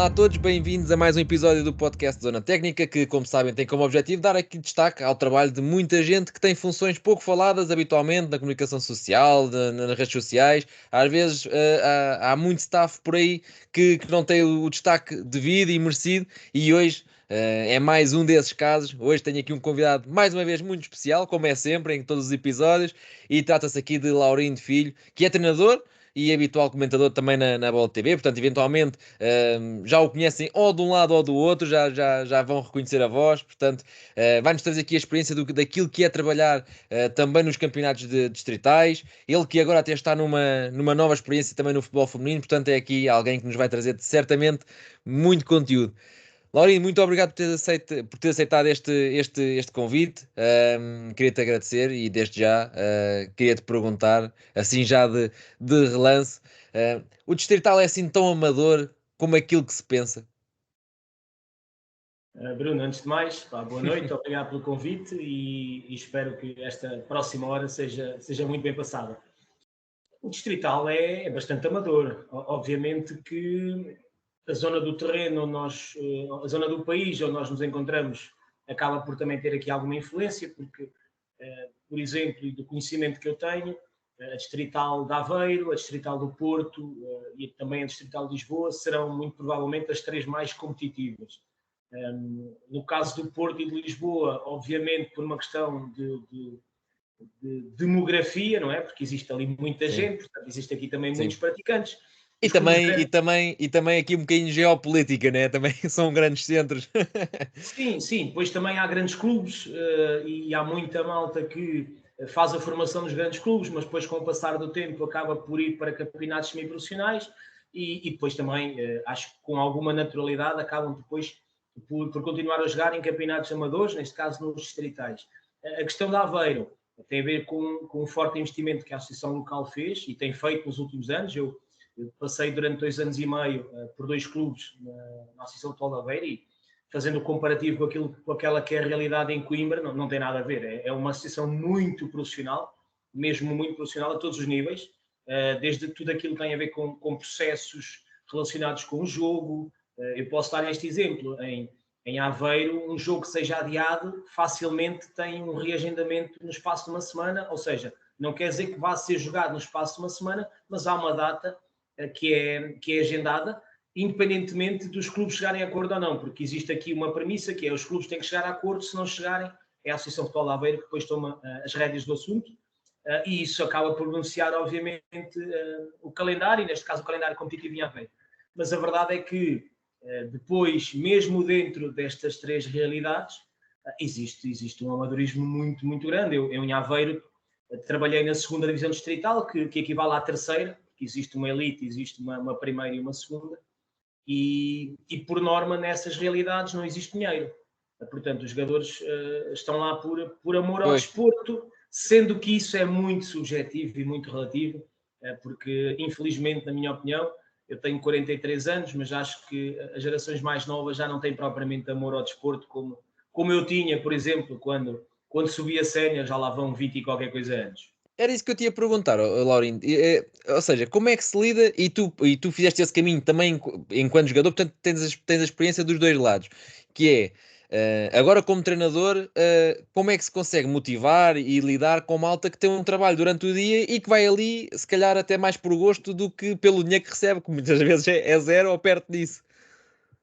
Olá a todos, bem-vindos a mais um episódio do podcast Zona Técnica, que, como sabem, tem como objetivo dar aqui destaque ao trabalho de muita gente que tem funções pouco faladas habitualmente na comunicação social, nas redes sociais. Às vezes há muito staff por aí que não tem o destaque devido e merecido, e hoje é mais um desses casos. Hoje tenho aqui um convidado, mais uma vez, muito especial, como é sempre em todos os episódios, e trata-se aqui de Laurindo Filho, que é treinador e habitual comentador também na Bola TV, portanto, eventualmente já o conhecem ou de um lado ou do outro, já vão reconhecer a voz, portanto, vai-nos trazer aqui a experiência daquilo que é trabalhar também nos campeonatos distritais, ele que agora até está numa nova experiência também no futebol feminino, portanto é aqui alguém que nos vai trazer certamente muito conteúdo. Laurindo, muito obrigado por ter aceitado este convite. Queria-te agradecer e desde já queria-te perguntar, assim já de relance, o Distrital é assim tão amador como aquilo que se pensa? Bruno, antes de mais, boa noite, obrigado pelo convite e espero que esta próxima hora seja muito bem passada. O Distrital é bastante amador. Obviamente que a zona do terreno, a zona do país onde nós nos encontramos acaba por também ter aqui alguma influência, porque, por exemplo, e do conhecimento que eu tenho, a Distrital de Aveiro, a Distrital do Porto e também a Distrital de Lisboa serão muito provavelmente as três mais competitivas. No caso do Porto e de Lisboa, obviamente por uma questão de demografia, não é? Porque existe ali muita Sim, gente, portanto, existe aqui também muitos sim. praticantes. E Os clubes também, e, grandes, também, e também aqui um bocadinho de geopolítica, né? Também são grandes centros. sim, sim, depois também há grandes clubes e há muita malta que faz a formação nos grandes clubes, mas depois com o passar do tempo acaba por ir para campeonatos semi-profissionais e depois também, acho que com alguma naturalidade, acabam depois por continuar a jogar em campeonatos amadores, neste caso nos distritais. A questão da Aveiro tem a ver com um forte investimento que a Associação Local fez e tem feito nos últimos anos. Eu passei durante 2 anos e meio por dois clubes na Associação Local de Aveiro e fazendo o comparativo com aquela que é a realidade em Coimbra, não tem nada a ver. É uma associação muito profissional, mesmo muito profissional a todos os níveis, desde tudo aquilo que tem a ver com processos relacionados com o jogo. Eu posso dar este exemplo. Em Aveiro, um jogo que seja adiado facilmente tem um reagendamento no espaço de uma semana, ou seja, não quer dizer que vá ser jogado no espaço de uma semana, mas há uma data que é agendada, independentemente dos clubes chegarem a acordo ou não, porque existe aqui uma premissa que é os clubes têm que chegar a acordo, se não chegarem, é a Associação Futebol de Aveiro que depois toma as rédeas do assunto, e isso acaba por anunciar, obviamente, o calendário, e neste caso o calendário competitivo em Aveiro. Mas a verdade é que depois, mesmo dentro destas três realidades, existe um amadorismo muito, muito grande. Eu em Aveiro trabalhei na segunda divisão distrital, que equivale à terceira, porque existe uma elite, existe uma primeira e uma segunda, e por norma nessas realidades não existe dinheiro. Portanto, os jogadores estão lá por amor ao Pois. desporto, sendo que isso é muito subjetivo e muito relativo, porque infelizmente, na minha opinião, eu tenho 43 anos, mas acho que as gerações mais novas já não têm propriamente amor ao desporto como eu tinha, por exemplo, quando subi a sénior, já lá vão 20 e qualquer coisa anos. Era isso que eu te ia perguntar, Laurindo. Ou seja, como é que se lida, e tu fizeste esse caminho também enquanto jogador, portanto tens a experiência dos dois lados, que é, agora como treinador, como é que se consegue motivar e lidar com malta que tem um trabalho durante o dia e que vai ali, se calhar até mais por gosto do que pelo dinheiro que recebe, que muitas vezes é zero ou perto disso.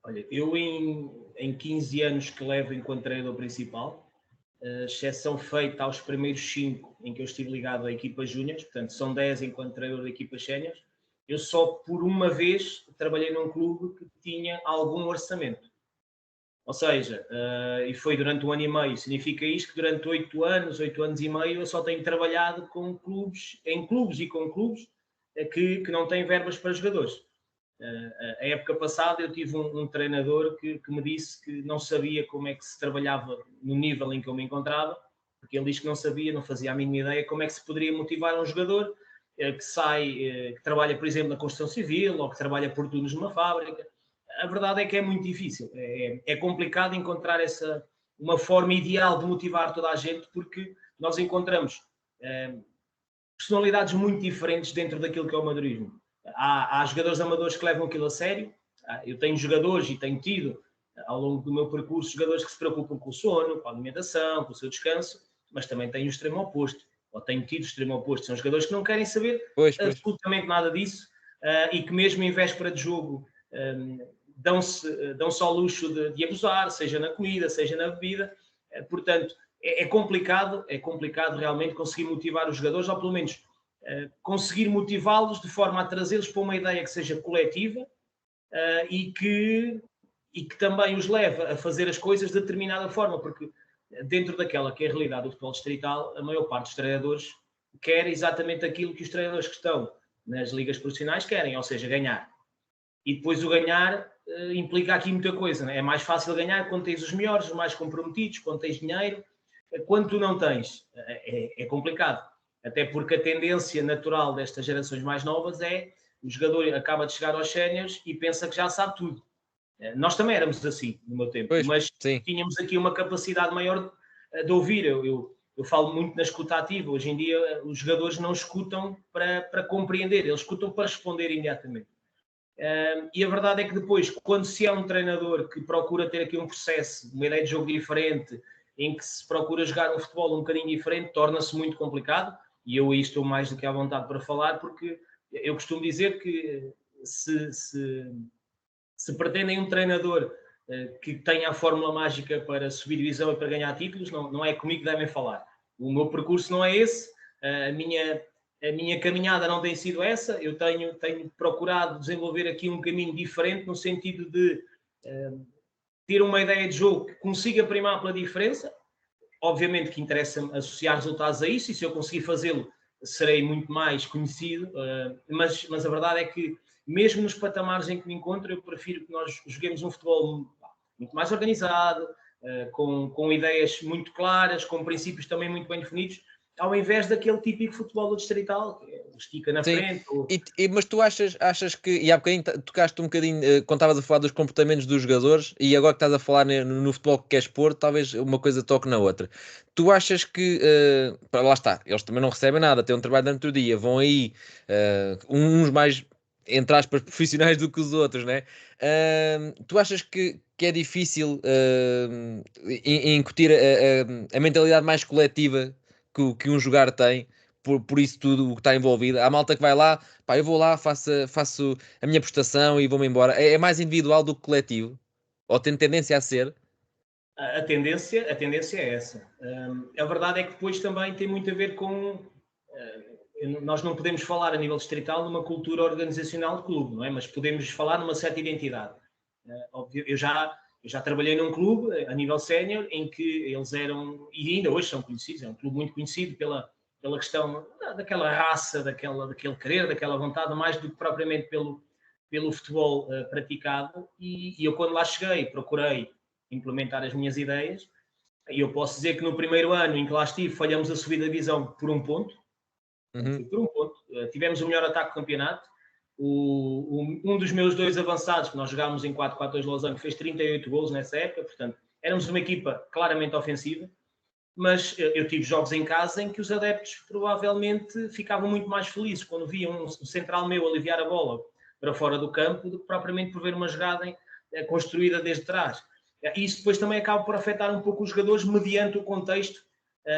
Olha, eu em 15 anos que levo enquanto treinador principal, exceção feita aos primeiros 5 em que eu estive ligado a equipas júniores, portanto são 10 enquanto treinador de equipas séniores, eu só por uma vez trabalhei num clube que tinha algum orçamento. Ou seja, e foi durante 1 ano e meio. Significa isto que durante 8 anos e meio, eu só tenho trabalhado em clubes e com clubes que não têm verbas para jogadores. A época passada eu tive um treinador que me disse que não sabia como é que se trabalhava no nível em que eu me encontrava, porque ele disse que não sabia, não fazia a mínima ideia como é que se poderia motivar um jogador que trabalha, por exemplo, na construção civil ou que trabalha por turnos numa fábrica. A verdade é que é muito difícil, é complicado encontrar uma forma ideal de motivar toda a gente, porque nós encontramos personalidades muito diferentes dentro daquilo que é o amadorismo. Há jogadores amadores que levam aquilo a sério, Eu tenho jogadores e tenho tido, ao longo do meu percurso, jogadores que se preocupam com o sono, com a alimentação, com o seu descanso, mas também tenho o extremo oposto, ou tenho tido o extremo oposto. São jogadores que não querem saber Pois. absolutamente nada disso e que mesmo em véspera de jogo dão-se ao luxo de abusar, seja na comida, seja na bebida. Portanto, é complicado realmente conseguir motivar os jogadores, ou pelo menos conseguir motivá-los de forma a trazê-los para uma ideia que seja coletiva e que também os leve a fazer as coisas de determinada forma, porque dentro daquela que é a realidade do futebol distrital, a maior parte dos treinadores quer exatamente aquilo que os treinadores que estão nas ligas profissionais querem, ou seja, ganhar. E depois o ganhar implica aqui muita coisa. Né? É mais fácil ganhar quando tens os melhores, os mais comprometidos, quando tens dinheiro. Quando tu não tens, é complicado. Até porque a tendência natural destas gerações mais novas é o jogador acaba de chegar aos séniores e pensa que já sabe tudo. Nós também éramos assim no meu tempo, Pois, mas sim. tínhamos aqui uma capacidade maior de ouvir. Eu falo muito na escuta ativa. Hoje em dia os jogadores não escutam para compreender, eles escutam para responder imediatamente. E a verdade é que depois, quando se é um treinador que procura ter aqui um processo, uma ideia de jogo diferente, em que se procura jogar um futebol um bocadinho diferente, torna-se muito complicado, e eu aí estou mais do que à vontade para falar, porque eu costumo dizer que se pretendem um treinador que tenha a fórmula mágica para subir divisão e para ganhar títulos, não é comigo que devem falar. O meu percurso não é esse, a minha caminhada não tem sido essa, eu tenho procurado desenvolver aqui um caminho diferente no sentido de ter uma ideia de jogo que consiga primar pela diferença. Obviamente que interessa-me associar resultados a isso, e se eu conseguir fazê-lo, serei muito mais conhecido, mas a verdade é que, mesmo nos patamares em que me encontro, eu prefiro que nós joguemos um futebol muito mais organizado, com ideias muito claras, com princípios também muito bem definidos, ao invés daquele típico futebol do distrital, que estica na Sim, frente. mas tu achas que, e há bocadinho tocaste um bocadinho, quando estavas a falar dos comportamentos dos jogadores, e agora que estás a falar no futebol que queres pôr, talvez uma coisa toque na outra. Tu achas que, lá está, eles também não recebem nada, têm um trabalho durante o dia, vão aí, uns mais, entre aspas, profissionais do que os outros, né? Tu achas que é difícil incutir a mentalidade mais coletiva que um jogar tem? Por isso tudo o que está envolvido. Há malta que vai lá, pá, eu vou lá, faço a minha prestação e vou-me embora. É mais individual do que coletivo? Ou tem tendência a ser? A tendência é essa. A verdade é que depois também tem muito a ver com. Nós não podemos falar a nível distrital numa cultura organizacional de clube, não é? Mas podemos falar numa certa identidade. Óbvio, eu já trabalhei num clube a nível sénior em que eles eram, e ainda hoje são conhecidos, é um clube muito conhecido pela questão daquela raça, daquele querer, daquela vontade, mais do que propriamente pelo futebol praticado. E eu, quando lá cheguei, procurei implementar as minhas ideias. E eu posso dizer que no primeiro ano em que lá estive, falhamos a subida da divisão por um ponto. Uhum. Por um ponto. Tivemos o melhor ataque do campeonato. Um dos meus dois avançados, que nós jogámos em 4-4-2 Losango, fez 38 golos nessa época. Portanto, éramos uma equipa claramente ofensiva. Mas eu tive jogos em casa em que os adeptos provavelmente ficavam muito mais felizes quando viam um central meu aliviar a bola para fora do campo do que propriamente por ver uma jogada construída desde trás. Isso depois também acaba por afetar um pouco os jogadores mediante o contexto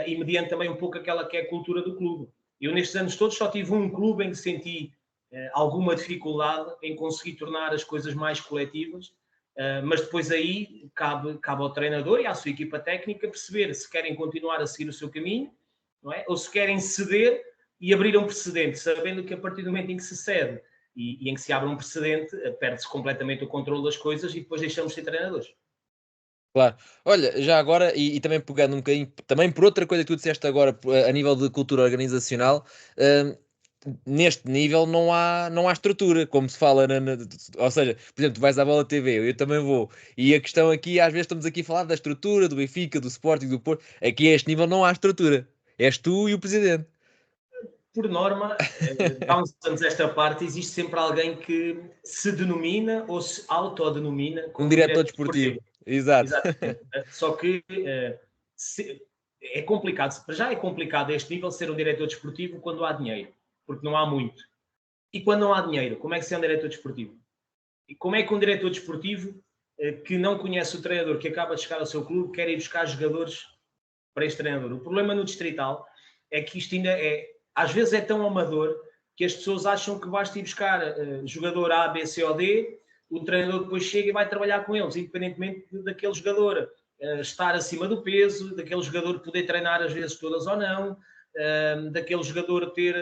e mediante também um pouco aquela que é a cultura do clube. Eu nestes anos todos só tive um clube em que senti alguma dificuldade em conseguir tornar as coisas mais coletivas, mas depois aí cabe ao treinador e à sua equipa técnica perceber se querem continuar a seguir o seu caminho, não é? Ou se querem ceder e abrir um precedente, sabendo que a partir do momento em que se cede e em que se abre um precedente, perde-se completamente o controle das coisas e depois deixamos de ser treinadores. Claro. Olha, já agora, e também pegando um bocadinho, também por outra coisa que tu disseste agora, a nível de cultura organizacional, neste nível não há estrutura, como se fala, ou seja, por exemplo, tu vais à Bola TV, eu também vou, e a questão aqui, às vezes estamos aqui a falar da estrutura, do Benfica, do Sporting, do Porto, aqui a este nível não há estrutura, és tu e o Presidente. Por norma, há uns anos esta parte, existe sempre alguém que se denomina ou se autodenomina Um como diretor diretor desportivo, desportivo. exato. Exatamente. Só que é complicado, para já é complicado a este nível ser um diretor desportivo quando há dinheiro, porque não há muito. E quando não há dinheiro, como é que se é um diretor desportivo? E como é que um diretor desportivo que não conhece o treinador que acaba de chegar ao seu clube quer ir buscar jogadores para este treinador? O problema no Distrital é que isto ainda às vezes é tão amador que as pessoas acham que basta ir buscar jogador A, B, C ou D, o treinador depois chega e vai trabalhar com eles, independentemente daquele jogador estar acima do peso, daquele jogador poder treinar às vezes todas ou não, daquele jogador ter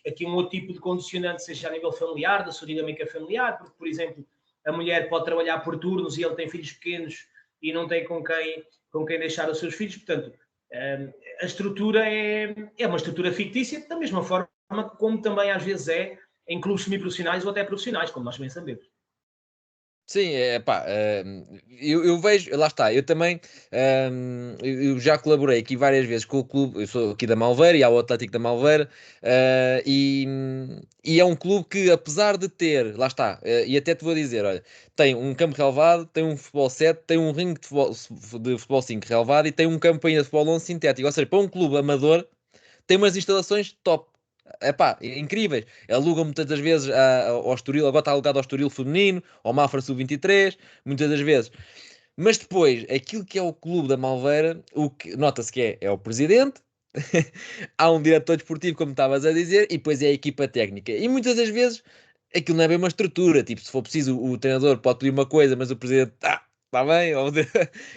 aqui um outro tipo de condicionante, seja a nível familiar, da sua dinâmica familiar, porque, por exemplo, a mulher pode trabalhar por turnos e ele tem filhos pequenos e não tem com quem deixar os seus filhos, portanto, a estrutura é uma estrutura fictícia, da mesma forma como também às vezes é em clubes semiprofissionais ou até profissionais, como nós bem sabemos. Sim, pá, eu vejo, lá está, eu também eu já colaborei aqui várias vezes com o clube, eu sou aqui da Malveira e há o Atlético da Malveira, e é um clube que apesar de ter, lá está, e até te vou dizer, olha, tem um campo relevado, tem um futebol 7, tem um ringue de futebol 5 relevado e tem um campo ainda de futebol 11 sintético, ou seja, para um clube amador tem umas instalações top. Epá, incríveis. Alugam muitas das vezes ao Estoril, agora está alugado ao Estoril feminino, ao Mafra Sub-23, muitas das vezes. Mas depois, aquilo que é o clube da Malveira, o que nota-se que é o presidente, há um diretor desportivo, como estavas a dizer, e depois é a equipa técnica. E muitas das vezes aquilo não é bem uma estrutura, tipo, se for preciso, o treinador pode pedir uma coisa, mas o presidente está bem,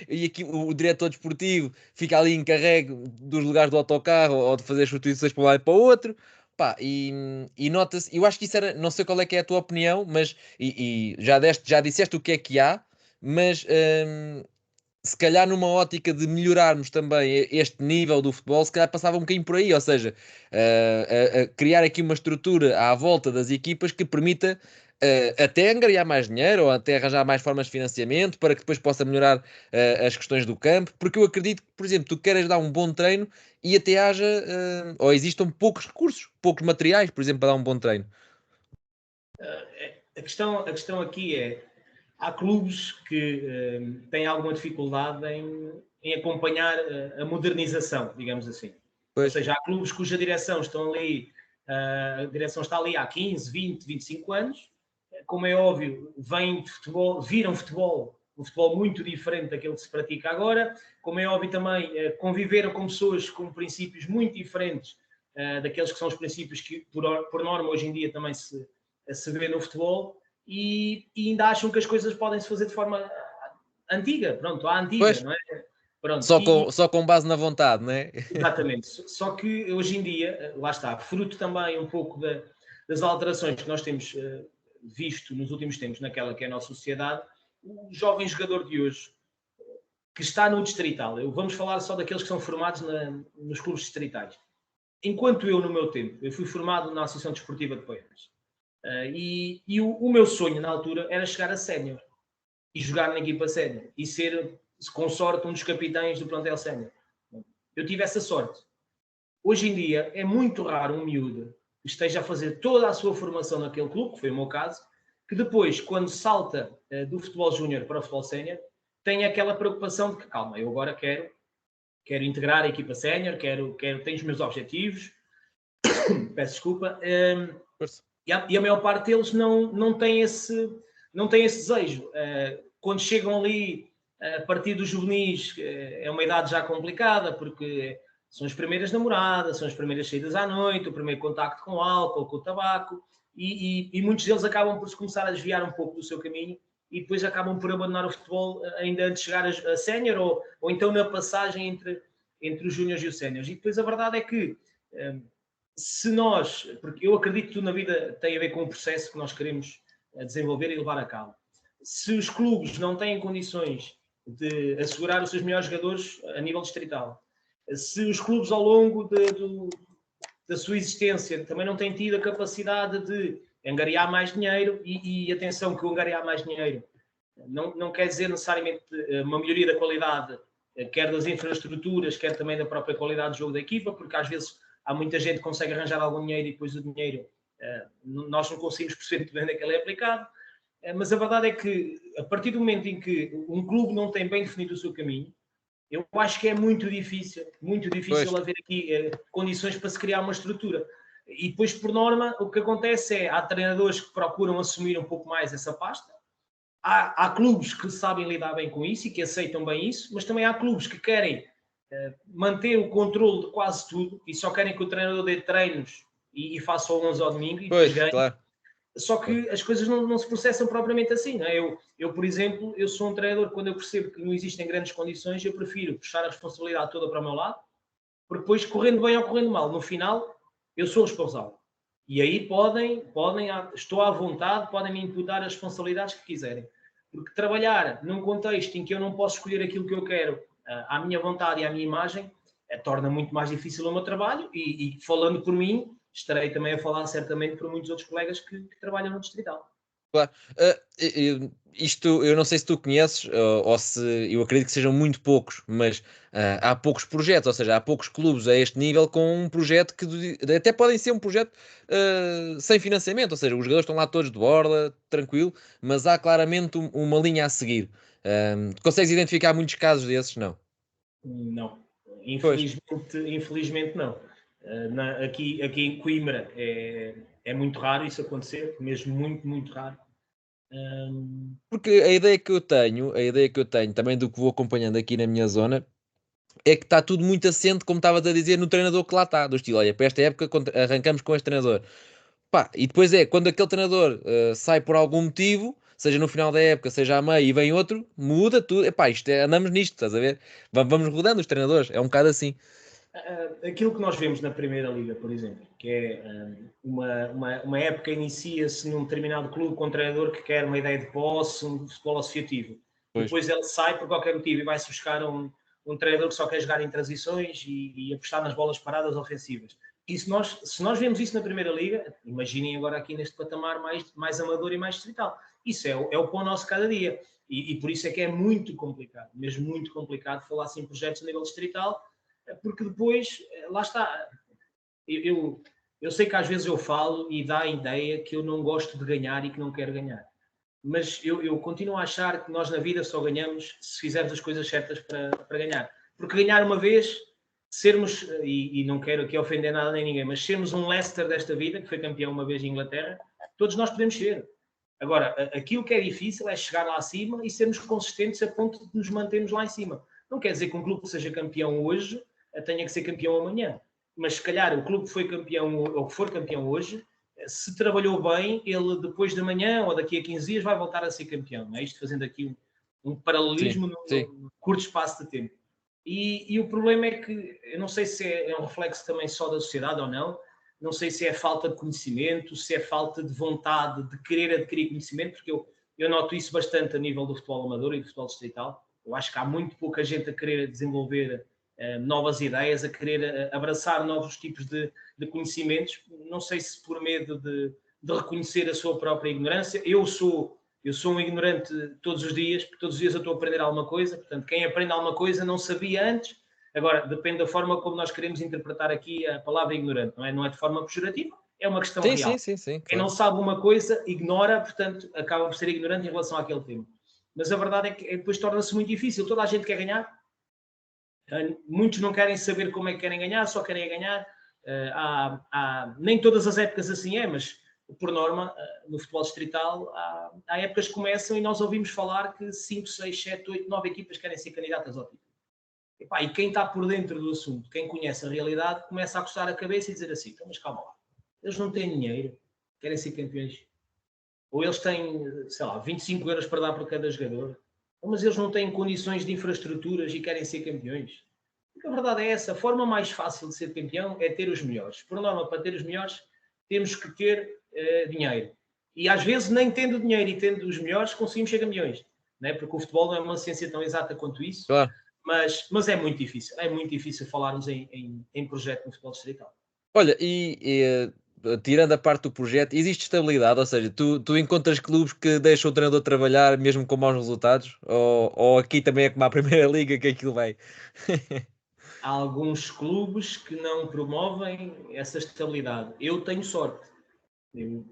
e aqui o diretor desportivo fica ali encarregue dos lugares do autocarro ou de fazer as substituições para um lado e para o outro. Pá, e nota-se, eu acho que isso era, não sei qual é que é a tua opinião, mas e já disseste o que há, mas se calhar numa ótica de melhorarmos também este nível do futebol, se calhar passava um bocadinho por aí, ou seja, a criar aqui uma estrutura à volta das equipas que permita até angariar mais dinheiro ou até arranjar mais formas de financiamento para que depois possa melhorar as questões do campo, porque eu acredito que, por exemplo, tu queres dar um bom treino e até haja ou existam poucos recursos, poucos materiais, por exemplo, para dar um bom treino. A questão aqui há clubes que têm alguma dificuldade em acompanhar a modernização, digamos assim. Pois. Ou seja, há clubes cuja direção estão ali, a direção está ali há 15, 20, 25 anos, como é óbvio, vêm de futebol, viram um futebol muito diferente daquele que se pratica agora, como é óbvio também, conviveram com pessoas com princípios muito diferentes daqueles que são os princípios que, por norma, hoje em dia também se vê no futebol, e ainda acham que as coisas podem se fazer de forma antiga, pronto, à antiga, Pois. não é? Pronto, só com base na vontade, não é? Exatamente, só que hoje em dia, lá está, fruto também um pouco das alterações que nós temos visto nos últimos tempos naquela que é a nossa sociedade, o jovem jogador de hoje, que está no distrital, vamos falar só daqueles que são formados nos clubes distritais. Enquanto eu, no meu tempo, eu fui formado na Associação Desportiva de Poiares, e o meu sonho na altura era chegar a sénior e jogar na equipa sénior e ser, com sorte, um dos capitães do plantel sénior. Eu tive essa sorte. Hoje em dia é muito raro um miúdo que esteja a fazer toda a sua formação naquele clube, que foi o meu caso, que depois, quando salta do futebol júnior para o futebol sénior, tem aquela preocupação de que, calma, eu agora quero integrar a equipa sénior, tenho os meus objetivos, peço desculpa, e a maior parte deles não tem esse desejo. Quando chegam ali, a partir dos juvenis, é uma idade já complicada, porque são as primeiras namoradas, são as primeiras saídas à noite, o primeiro contacto com o álcool, com o tabaco, e muitos deles acabam por se começar a desviar um pouco do seu caminho e depois acabam por abandonar o futebol ainda antes de chegar a sénior ou então na passagem entre os júniores e os séniores. E depois a verdade é que se nós, porque eu acredito que tudo na vida tem a ver com o processo que nós queremos desenvolver e levar a cabo. Se os clubes não têm condições de assegurar os seus melhores jogadores a nível distrital, se os clubes ao longo da sua existência também não têm tido a capacidade de angariar mais dinheiro, e atenção que o angariar mais dinheiro não quer dizer necessariamente uma melhoria da qualidade, quer das infraestruturas, quer também da própria qualidade do jogo da equipa, porque às vezes há muita gente que consegue arranjar algum dinheiro e depois o dinheiro nós não conseguimos perceber muito bem onde é que ele é aplicado, mas a verdade é que a partir do momento em que um clube não tem bem definido o seu caminho, eu acho que é muito difícil haver aqui condições para se criar uma estrutura. E depois, por norma, o que acontece há treinadores que procuram assumir um pouco mais essa pasta, há clubes que sabem lidar bem com isso e que aceitam bem isso, mas também há clubes que querem manter o controle de quase tudo e só querem que o treinador dê treinos e faça 11 ao domingo e depois Pois, ganhe. claro. Só que as coisas não se processam propriamente assim. Não é? Eu, por exemplo, eu sou um treinador, quando eu percebo que não existem grandes condições, eu prefiro puxar a responsabilidade toda para o meu lado, porque depois, correndo bem ou correndo mal, no final, eu sou responsável. E aí estou à vontade, podem me imputar as responsabilidades que quiserem. Porque trabalhar num contexto em que eu não posso escolher aquilo que eu quero à minha vontade e à minha imagem, torna muito mais difícil o meu trabalho e falando por mim, estarei também a falar certamente por muitos outros colegas que trabalham no Distrital. Claro. Isto eu não sei se tu conheces, ou se eu acredito que sejam muito poucos, mas há poucos projetos, ou seja, há poucos clubes a este nível com um projeto que até podem ser um projeto sem financiamento, ou seja, os jogadores estão lá todos de borla, tranquilo, mas há claramente uma linha a seguir. Consegues identificar muitos casos desses? Não. Não, Pois. infelizmente não. Aqui em Coimbra é muito raro isso acontecer, mesmo muito, muito raro. Porque a ideia que eu tenho também do que vou acompanhando aqui na minha zona é que está tudo muito assente, como estavas a dizer, no treinador que lá está, do estilo, olha, para esta época arrancamos com este treinador. Pá, e depois quando aquele treinador sai por algum motivo, seja no final da época, seja a meio e vem outro, muda tudo. Epá, andamos nisto, estás a ver? Vamos rodando os treinadores, é um bocado assim. Aquilo que nós vemos na Primeira Liga, por exemplo, que é uma época inicia-se num determinado clube com um treinador que quer uma ideia de posse, um futebol associativo. Pois. Depois ele sai por qualquer motivo e vai-se buscar um treinador que só quer jogar em transições e apostar nas bolas paradas ofensivas. E se nós vemos isso na Primeira Liga, imaginem agora aqui neste patamar mais amador e mais distrital. Isso é o pão nosso cada dia. E por isso é que é muito complicado, mesmo muito complicado, falar-se em projetos a nível distrital, porque depois, lá está, eu sei que às vezes eu falo e dá a ideia que eu não gosto de ganhar e que não quero ganhar. Mas eu continuo a achar que nós na vida só ganhamos se fizermos as coisas certas para ganhar. Porque ganhar uma vez, sermos, e não quero aqui ofender nada nem ninguém, mas sermos um Leicester desta vida, que foi campeão uma vez em Inglaterra, todos nós podemos ser. Agora, aquilo que é difícil é chegar lá acima e sermos consistentes a ponto de nos mantermos lá em cima. Não quer dizer que um clube que seja campeão hoje tenha que ser campeão amanhã. Mas se calhar o clube que foi campeão ou que for campeão hoje, se trabalhou bem, ele depois de amanhã ou daqui a 15 dias vai voltar a ser campeão. É isto fazendo aqui um Sim, paralelismo sim. num curto espaço de tempo. E o problema é que, eu não sei se é um reflexo também só da sociedade ou não sei se é falta de conhecimento, se é falta de vontade de querer adquirir conhecimento, porque eu noto isso bastante a nível do futebol amador e do futebol distrital. Eu acho que há muito pouca gente a querer desenvolver novas ideias, a querer abraçar novos tipos de conhecimentos. Não sei se por medo de reconhecer a sua própria ignorância. Eu sou um ignorante todos os dias, porque todos os dias eu estou a aprender alguma coisa. Portanto, quem aprende alguma coisa não sabia antes. Agora, depende da forma como nós queremos interpretar aqui a palavra ignorante, não é? Não é de forma pejorativa, é uma questão Sim, sim, real. sim, sim, Quem não claro. sabe uma coisa, ignora, portanto, acaba por ser ignorante em relação àquele tema. Mas a verdade é que depois torna-se muito difícil. Toda a gente quer ganhar, muitos não querem saber como é que querem ganhar, só querem ganhar. Nem todas as épocas assim é, mas por norma, no futebol distrital, há épocas que começam e nós ouvimos falar que 5, 6, 7, 8, 9 equipas querem ser candidatas ao título. E quem está por dentro do assunto, quem conhece a realidade, começa a coçar a cabeça e dizer assim: então, mas calma lá, eles não têm dinheiro, querem ser campeões. Ou eles têm, sei lá, 25 euros para dar por cada jogador, mas eles não têm condições de infraestruturas e querem ser campeões. Porque a verdade é essa: a forma mais fácil de ser campeão é ter os melhores. Por norma, para ter os melhores, temos que ter dinheiro. E às vezes, nem tendo dinheiro e tendo os melhores, conseguimos ser campeões. Não é? Porque o futebol não é uma ciência tão exata quanto isso. Claro. Mas é muito difícil falarmos em projeto no futebol distrital. Olha, tirando a parte do projeto, existe estabilidade? Ou seja, tu encontras clubes que deixam o treinador trabalhar mesmo com maus resultados? Ou aqui também é como a Primeira Liga que aquilo vai? Há alguns clubes que não promovem essa estabilidade. Eu tenho sorte.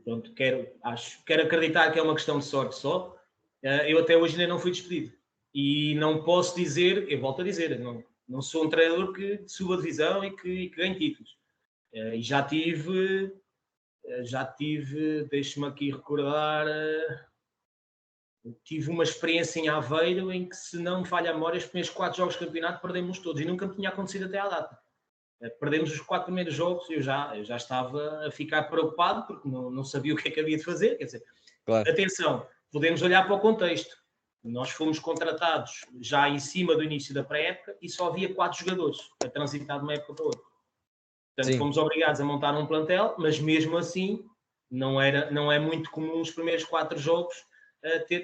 Pronto, quero acreditar que é uma questão de sorte só. Eu até hoje ainda não fui despedido. E não posso dizer, eu volto a dizer, não sou um treinador que suba a divisão e que ganhe títulos. E já tive, deixe-me aqui recordar, tive uma experiência em Aveiro em que, se não me falha a memória, os primeiros 4 jogos de campeonato perdemos todos e nunca me tinha acontecido até à data. Perdemos os 4 primeiros jogos e eu já estava a ficar preocupado porque não sabia o que é que havia de fazer. Quer dizer, Claro. atenção, podemos olhar para o contexto. Nós fomos contratados já em cima do início da pré-época e só havia 4 jogadores a transitar de uma época para outra. Portanto, Sim. fomos obrigados a montar um plantel, mas mesmo assim não é muito comum os primeiros 4 jogos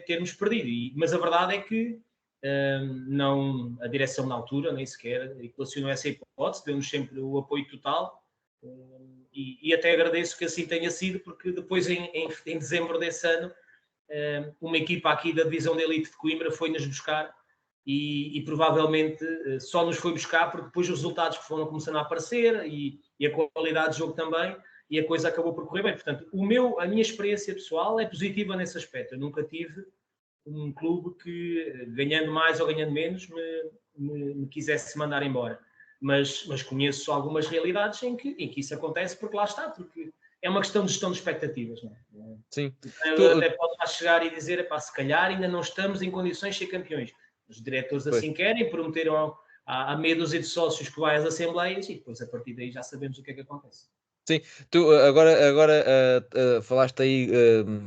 termos perdido. Mas a verdade é que não, a direção na altura nem sequer equacionou essa hipótese, deu-nos sempre o apoio total, e até agradeço que assim tenha sido, porque depois em dezembro desse ano uma equipa aqui da divisão de elite de Coimbra foi-nos buscar e provavelmente só nos foi buscar porque depois os resultados foram começando a aparecer e a qualidade de jogo também, e a coisa acabou por correr bem. Portanto, a minha experiência pessoal é positiva nesse aspecto. Eu nunca tive um clube que, ganhando mais ou ganhando menos, me quisesse mandar embora. Mas conheço algumas realidades em que isso acontece, porque lá está, porque é uma questão de gestão de expectativas. Não é? Sim. Até pode lá chegar e dizer, se calhar ainda não estamos em condições de ser campeões. Os diretores assim querem, prometeram a meia dúzia de sócios que vai às assembleias e depois a partir daí já sabemos o que é que acontece. Sim, tu agora falaste aí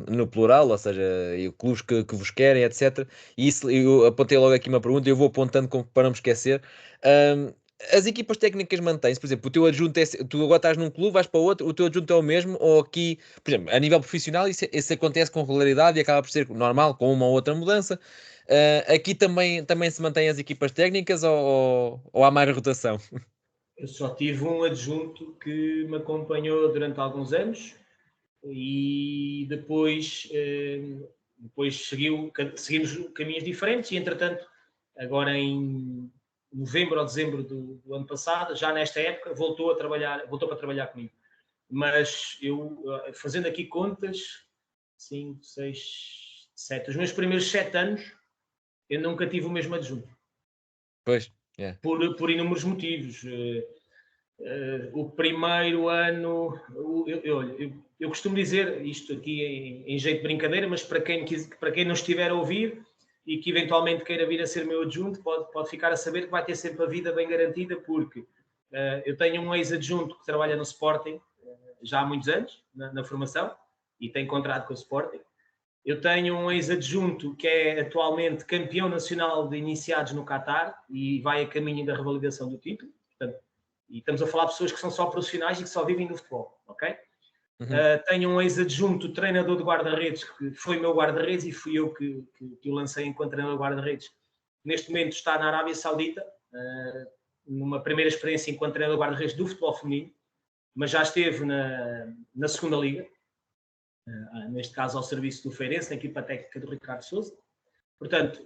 no plural, ou seja, e clubes que vos querem, etc. E isso, eu apontei logo aqui uma pergunta e eu vou apontando para não me esquecer. Ahm, as equipas técnicas mantêm-se, por exemplo, o teu adjunto tu agora estás num clube, vais para outro, o teu adjunto é o mesmo, ou aqui, por exemplo, a nível profissional, isso acontece com regularidade e acaba por ser normal, com uma ou outra mudança. Aqui também se mantêm as equipas técnicas ou há mais rotação? Eu só tive um adjunto que me acompanhou durante alguns anos e depois seguimos caminhos diferentes e, entretanto, agora em novembro ou dezembro do ano passado, já nesta época, voltou para trabalhar comigo. Mas eu, fazendo aqui contas, 5, 6, 7, os meus primeiros 7 anos, eu nunca tive o mesmo adjunto. Pois, yeah. Por inúmeros motivos. O primeiro ano, eu costumo dizer isto aqui em jeito de brincadeira, mas para quem não estiver a ouvir e que eventualmente queira vir a ser meu adjunto, pode ficar a saber que vai ter sempre a vida bem garantida, porque eu tenho um ex-adjunto que trabalha no Sporting já há muitos anos, na formação, e tem contrato com o Sporting. Eu tenho um ex-adjunto que é atualmente campeão nacional de iniciados no Qatar e vai a caminho da revalidação do título. Portanto, e estamos a falar de pessoas que são só profissionais e que só vivem do futebol, ok? Uhum. Tenho um ex-adjunto treinador de guarda-redes, que foi meu guarda-redes e fui eu que o lancei enquanto treinador de guarda-redes. Neste momento está na Arábia Saudita, numa primeira experiência enquanto treinador de guarda-redes do futebol feminino, mas já esteve na segunda liga, neste caso ao serviço do Feirense, na equipa técnica do Ricardo Sousa. Portanto,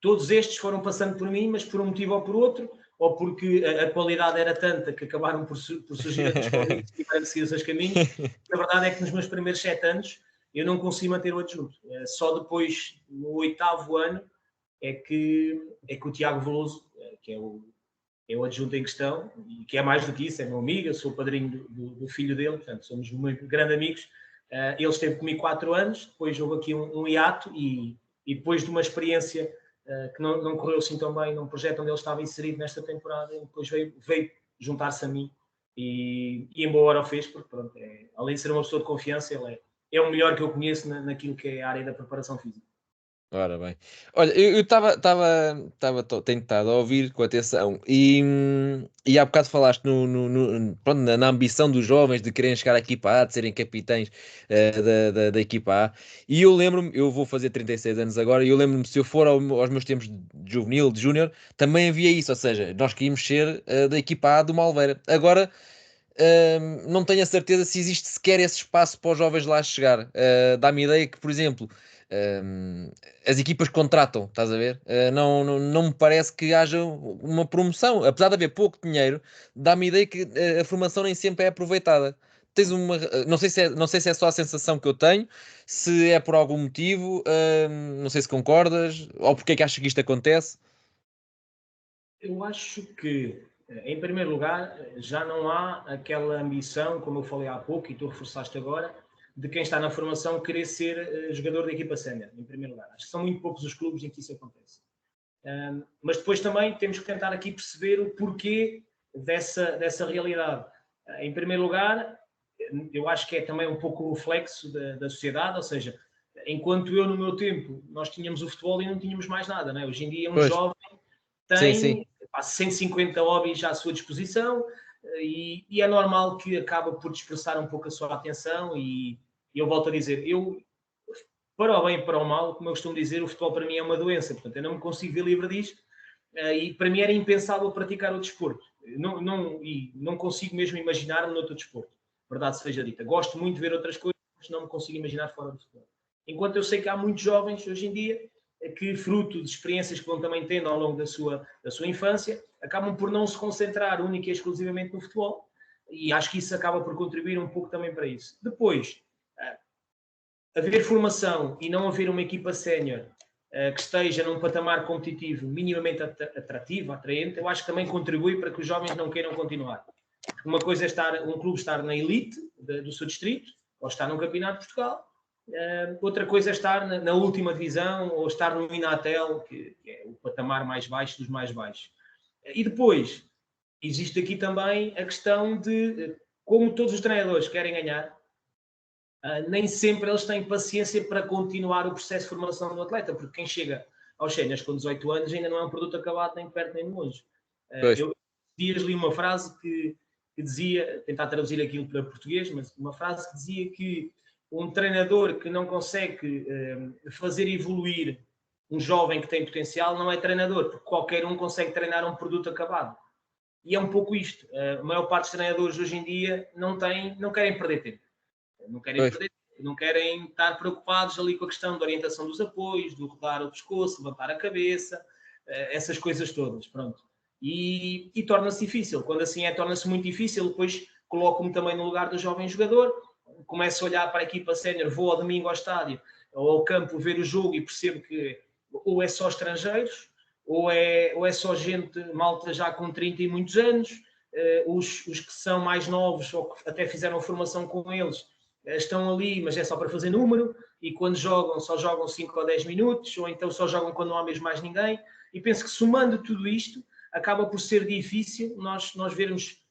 todos estes foram passando por mim, mas por um motivo ou por outro, ou porque a qualidade era tanta que acabaram por surgir outros convites e tiveram de seguir os seus caminhos. A verdade é que nos meus primeiros 7 anos eu não consegui manter o adjunto. Só depois, no 8º ano, é que o Tiago Veloso, que é o adjunto em questão, e que é mais do que isso, é meu amigo, eu sou o padrinho do filho dele, portanto somos muito grandes amigos. Ele esteve comigo 4 anos, depois houve aqui um hiato e depois de uma experiência que não correu assim tão bem num projeto onde ele estava inserido nesta temporada, depois veio juntar-se a mim e em boa hora o fez, porque pronto, além de ser uma pessoa de confiança, ele é o melhor que eu conheço naquilo que é a área da preparação física. Ora bem. Olha, eu tenho estado a ouvir com atenção e há bocado falaste pronto, na ambição dos jovens de quererem chegar à equipa A, de serem capitães da equipa A. E eu lembro-me, eu vou fazer 36 anos agora, e eu lembro-me, se eu for aos meus tempos de juvenil, de júnior, também havia isso, ou seja, nós queríamos ser da equipa A do Malveira. Agora, não tenho a certeza se existe sequer esse espaço para os jovens lá chegar. Dá-me a ideia que, por exemplo, um, as equipas contratam, estás a ver? Não me parece que haja uma promoção, apesar de haver pouco dinheiro, dá-me a ideia que a formação nem sempre é aproveitada. Tens uma, não sei se é só a sensação que eu tenho, se é por algum motivo, não sei se concordas, ou porque é que achas que isto acontece. Eu acho que, em primeiro lugar, já não há aquela ambição, como eu falei há pouco e tu reforçaste agora, de quem está na formação querer ser jogador da equipa sénior, em primeiro lugar. Acho que são muito poucos os clubes em que isso acontece. Mas depois também temos que tentar aqui perceber o porquê dessa realidade. Em primeiro lugar, eu acho que é também um pouco o reflexo da sociedade, ou seja, enquanto eu no meu tempo nós tínhamos o futebol e não tínhamos mais nada, não é? Hoje em dia um jovem tem 150 hobbies à sua disposição e é normal que acaba por dispersar um pouco a sua atenção e eu volto a dizer, para o bem e para o mal, como eu costumo dizer, o futebol para mim é uma doença, portanto eu não me consigo ver livre disto e para mim era impensável praticar o desporto. Não consigo mesmo imaginar-me noutro desporto, verdade seja dita. Gosto muito de ver outras coisas, mas não me consigo imaginar fora do futebol. Enquanto eu sei que há muitos jovens hoje em dia que, fruto de experiências que vão também tendo ao longo da sua infância, acabam por não se concentrar única e exclusivamente no futebol e acho que isso acaba por contribuir um pouco também para isso. Depois, haver formação e não haver uma equipa sénior que esteja num patamar competitivo minimamente atrativo, atraente, eu acho que também contribui para que os jovens não queiram continuar. Uma coisa é um clube estar na elite do seu distrito, ou estar num campeonato de Portugal. Outra coisa é estar na última divisão ou estar no Inatel, que é o patamar mais baixo dos mais baixos. E depois, existe aqui também a questão de, como todos os treinadores querem ganhar, nem sempre eles têm paciência para continuar o processo de formação do atleta, porque quem chega aos séniores com 18 anos ainda não é um produto acabado nem de perto nem de longe. Eu dias li uma frase que dizia, tentar traduzir aquilo para português, mas uma frase que dizia que um treinador que não consegue fazer evoluir um jovem que tem potencial não é treinador, porque qualquer um consegue treinar um produto acabado. E é um pouco isto. A maior parte dos treinadores hoje em dia não querem perder tempo. Não querem estar preocupados ali com a questão da orientação dos apoios, do rodar o pescoço, levantar a cabeça, essas coisas todas, pronto. E torna-se difícil. Quando assim torna-se muito difícil, depois coloco-me também no lugar do jovem jogador, começo a olhar para a equipa sénior, vou ao domingo ao estádio, ou ao campo ver o jogo e percebo que ou é só estrangeiros, ou é só gente, malta já com 30 e muitos anos, os que são mais novos, ou que até fizeram formação com eles, estão ali, mas é só para fazer número, e quando jogam, só jogam 5 ou 10 minutos, ou então só jogam quando não há mesmo mais ninguém, e penso que somando tudo isto, acaba por ser difícil nós vermos,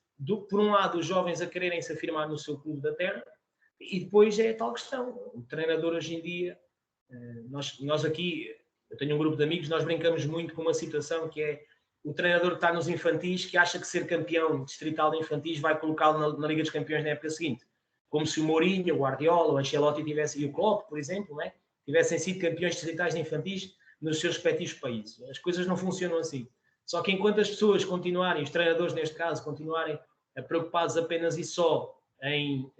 por um lado, os jovens a quererem se afirmar no seu clube da terra, e depois é a tal questão, o treinador hoje em dia, nós aqui, eu tenho um grupo de amigos, nós brincamos muito com uma situação que é o treinador que está nos infantis, que acha que ser campeão distrital de infantis vai colocá-lo na Liga dos Campeões na época seguinte. Como se o Mourinho, o Guardiola, o Ancelotti e o Klopp, por exemplo, né, tivessem sido campeões distritais de infantis nos seus respectivos países. As coisas não funcionam assim. Só que enquanto as pessoas continuarem, os treinadores neste caso, continuarem preocupados apenas e só em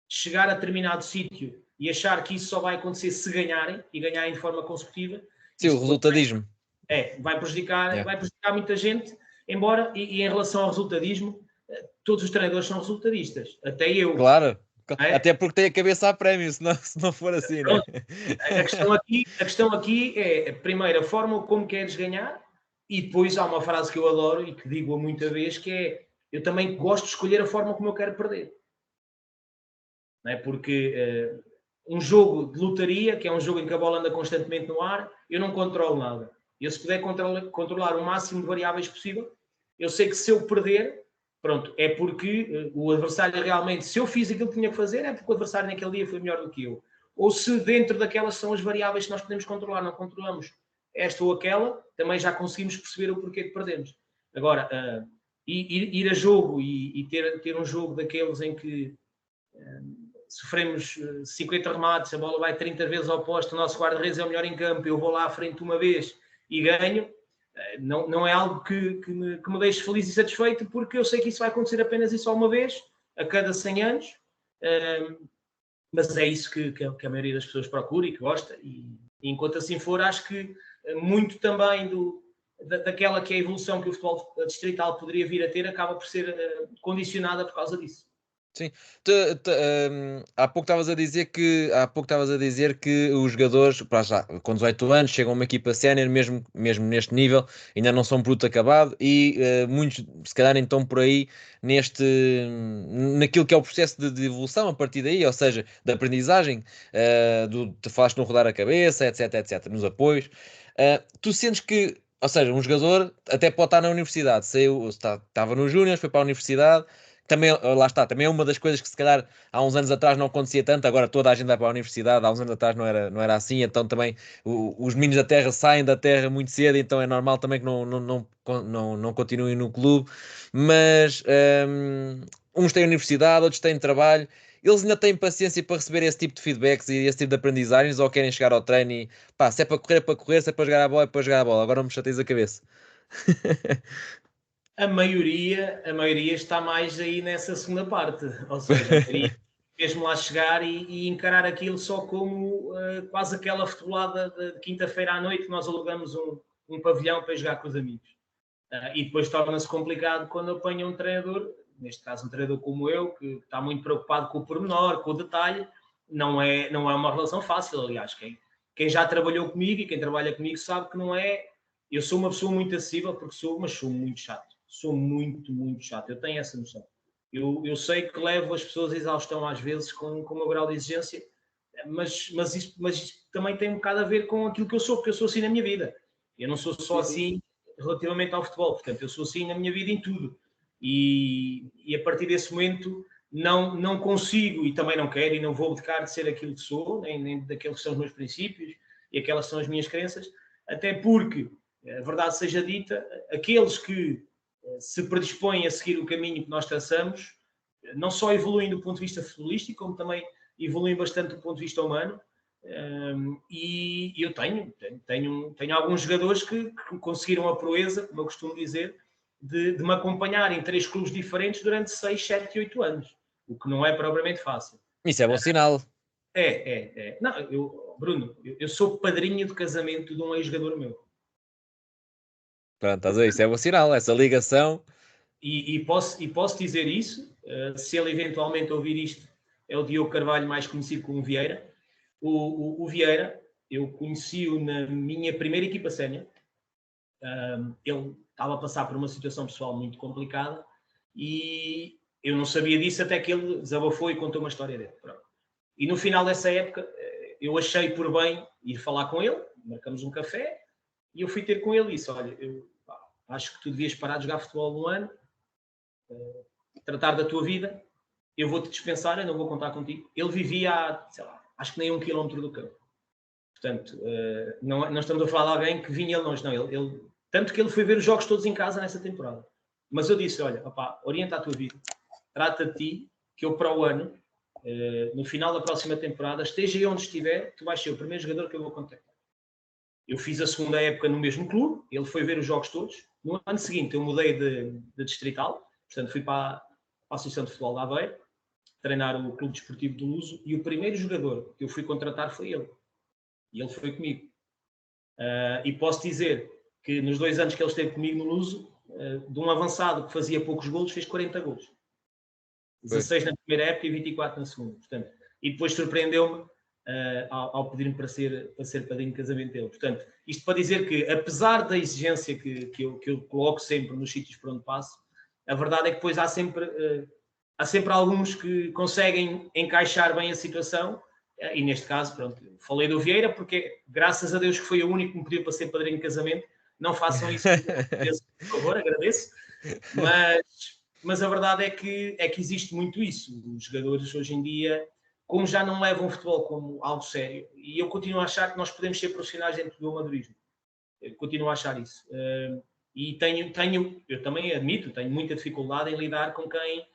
chegar a determinado sítio e achar que isso só vai acontecer se ganharem e ganharem de forma consecutiva. Sim, o resultadismo. Vai prejudicar muita gente, embora, e em relação ao resultadismo, todos os treinadores são resultadistas, até eu. Claro, até porque tem a cabeça a prémio, se não for assim, né? A questão aqui é, primeiro, a forma como queres ganhar, e depois há uma frase que eu adoro e que digo muita vez, que é, eu também gosto de escolher a forma como eu quero perder. Não é? Porque um jogo de lotaria, que é um jogo em que a bola anda constantemente no ar, eu não controlo nada. Eu, se puder controlar o máximo de variáveis possível, eu sei que se eu perder, pronto, é porque o adversário realmente, se eu fiz aquilo que tinha que fazer, é porque o adversário naquele dia foi melhor do que eu. Ou se dentro daquelas são as variáveis que nós podemos controlar, não controlamos esta ou aquela, também já conseguimos perceber o porquê que perdemos. Agora, ir a jogo e ter um jogo daqueles em que sofremos 50 remates, a bola vai 30 vezes ao posto, o nosso guarda-redes é o melhor em campo, eu vou lá à frente uma vez e ganho, não é algo que me deixe feliz e satisfeito, porque eu sei que isso vai acontecer apenas e só uma vez, a cada 100 anos, mas é isso que a maioria das pessoas procura e que gosta, e enquanto assim for, acho que muito também daquela que é a evolução que o futebol distrital poderia vir a ter, acaba por ser condicionada por causa disso. Sim. Há pouco estavas a dizer que os jogadores, pá, já, com 18 anos, chegam a uma equipa sénior, mesmo neste nível, ainda não são produto acabado e muitos, se calhar, nem estão por aí naquilo que é o processo de evolução a partir daí, ou seja, da aprendizagem, tu falaste no rodar a cabeça, etc, etc, nos apoios. Tu sentes que, ou seja, um jogador até pode estar na universidade, estava no Júnior, foi para a universidade. Também, lá está, também é uma das coisas que se calhar há uns anos atrás não acontecia tanto, agora toda a gente vai para a universidade, há uns anos atrás não era assim, então também os meninos da terra saem da terra muito cedo, então é normal também que não continuem no clube, mas uns têm universidade, outros têm trabalho, eles ainda têm paciência para receber esse tipo de feedbacks e esse tipo de aprendizagens, ou querem chegar ao treino e pá, se é para correr, se é para jogar a bola, é para jogar a bola, agora não me chateias a cabeça. A maioria está mais aí nessa segunda parte, ou seja, a maioria mesmo lá chegar e encarar aquilo só como quase aquela futebolada de quinta-feira à noite que nós alugamos um pavilhão para jogar com os amigos. E depois torna-se complicado quando apanha um treinador, neste caso um treinador como eu, que está muito preocupado com o pormenor, com o detalhe. Não é uma relação fácil, aliás. Quem já trabalhou comigo e quem trabalha comigo sabe que não é. Eu sou uma pessoa muito acessível porque sou, mas sou muito chato. Sou muito, muito chato. Eu tenho essa noção. Eu sei que levo as pessoas à exaustão às vezes com o meu grau de exigência, mas isto também tem um bocado a ver com aquilo que eu sou, porque eu sou assim na minha vida. Eu não sou só assim relativamente ao futebol, portanto, eu sou assim na minha vida em tudo. E a partir desse momento não consigo e também não quero e não vou abdicar de ser aquilo que sou, nem daqueles que são os meus princípios e aquelas que são as minhas crenças, até porque, a verdade seja dita, aqueles que se predispõem a seguir o caminho que nós traçamos, não só evoluem do ponto de vista futebolístico, como também evoluem bastante do ponto de vista humano. E eu tenho alguns jogadores que conseguiram a proeza, como eu costumo dizer, de me acompanhar em 3 clubes diferentes durante 6, 7 e 8 anos, o que não é propriamente fácil. Isso é bom sinal. É. Não, Bruno, eu sou padrinho de casamento de um ex-jogador meu. Pronto, estás a ver? Isso é bom sinal, essa ligação. E posso dizer isso, se ele eventualmente ouvir isto, é o Diogo Carvalho, mais conhecido como Vieira. O Vieira, eu conheci-o na minha primeira equipa sénior. Ele estava a passar por uma situação pessoal muito complicada e eu não sabia disso até que ele desabafou e contou uma história dele. Pronto. E no final dessa época, eu achei por bem ir falar com ele, marcamos um café e eu fui ter com ele e disse: olha, acho que tu devias parar de jogar futebol um ano, tratar da tua vida, eu vou-te dispensar, eu não vou contar contigo. Ele vivia, sei lá, acho que nem 1 quilómetro do campo. Portanto, não estamos a falar de alguém que vinha longe, não. Tanto que ele foi ver os jogos todos em casa nessa temporada. Mas eu disse: olha, opá, orienta a tua vida, trata de ti, que eu para o ano, no final da próxima temporada, esteja aí onde estiver, tu vais ser o primeiro jogador que eu vou contactar. Eu fiz a segunda época no mesmo clube, ele foi ver os jogos todos. No ano seguinte eu mudei de distrital, portanto fui para a Associação de Futebol de Aveiro, treinar o Clube Desportivo do Luso, e o primeiro jogador que eu fui contratar foi ele. E ele foi comigo. E posso dizer que nos 2 anos que ele esteve comigo no Luso, de um avançado que fazia poucos golos, fez 40 golos. 16 na primeira época e 24 na segunda. Portanto, e depois surpreendeu-me ao pedir-me para ser padrinho de casamento dele. Portanto, isto para dizer que, apesar da exigência que eu coloco sempre nos sítios por onde passo, a verdade é que depois há sempre alguns que conseguem encaixar bem a situação. E neste caso, pronto, falei do Vieira porque, graças a Deus, que foi o único que me pediu para ser padrinho de casamento. Não façam isso, por favor, agradeço. Mas a verdade é que existe muito isso. Os jogadores hoje em dia, como já não levam o futebol como algo sério, e eu continuo a achar que nós podemos ser profissionais dentro do amadorismo. Eu continuo a achar isso. E eu também admito, tenho muita dificuldade em lidar com quem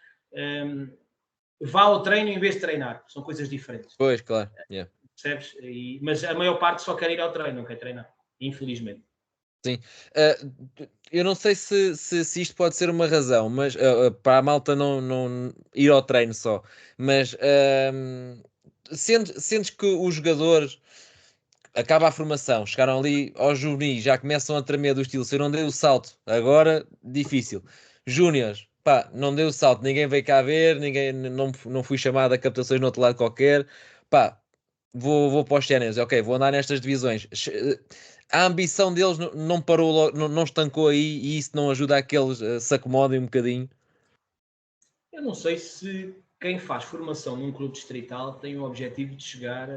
vá ao treino em vez de treinar. São coisas diferentes. Pois, claro. Yeah. Percebes? Mas a maior parte só quer ir ao treino, não quer treinar. Infelizmente. Sim. Eu não sei se isto pode ser uma razão, mas para a malta não ir ao treino só. Mas sentes que os jogadores acaba a formação, chegaram ali aos juvenis, já começam a tremer do estilo, se eu não dei o salto, agora difícil. Júniores, pá, não deu salto, ninguém veio cá ver, não fui chamado a captações no outro lado qualquer, pá, vou para os séniores, ok, vou andar nestas divisões. A ambição deles não parou, não estancou aí e isso não ajuda a que eles se acomodem um bocadinho. Eu não sei se quem faz formação num clube distrital tem o objetivo de chegar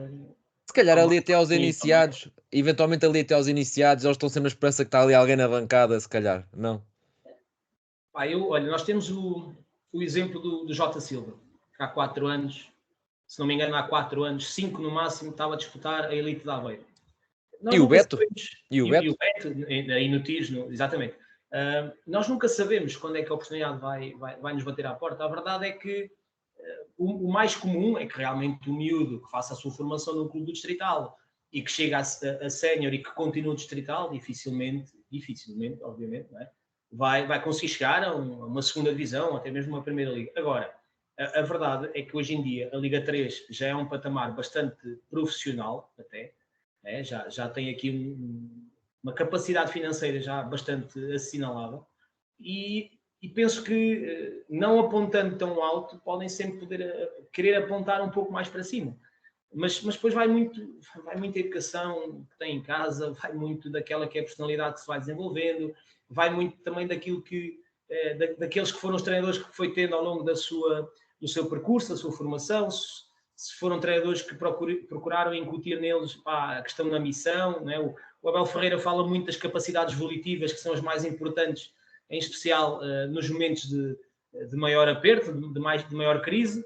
Se calhar ao ali mais até aos alto nível, não é? iniciados, eventualmente ali até aos iniciados, eles estão sempre na esperança que está ali alguém na bancada, se calhar, não? Pá, olha, nós temos o exemplo do Jota Silva, que há 4 anos, se não me engano, há 4 anos, 5 no máximo, estava a disputar a elite de Aveiro. E Nós o nunca Beto? sabemos, E o e Beto? o Beto, aí no TIS, exatamente. Nós nunca sabemos quando é que a oportunidade vai nos bater à porta. A verdade é que o mais comum é que realmente o miúdo que faça a sua formação no clube do distrital e que chega a sénior e que continua distrital, dificilmente, obviamente, não é? vai conseguir chegar a uma segunda divisão, até mesmo uma primeira liga. Agora, a verdade é que hoje em dia a Liga 3 já é um patamar bastante profissional, até, já tem aqui uma capacidade financeira já bastante assinalável e penso que não apontando tão alto podem sempre querer apontar um pouco mais para cima. Mas depois vai muito a educação que tem em casa, vai muito daquela que é a personalidade que se vai desenvolvendo, vai muito também daquilo que daqueles que foram os treinadores que foi tendo ao longo do seu percurso, da sua formação, se foram treinadores que procuraram incutir neles a questão da missão, não é? O Abel Ferreira fala muito das capacidades volitivas, que são as mais importantes, em especial nos momentos de maior aperto, de maior crise,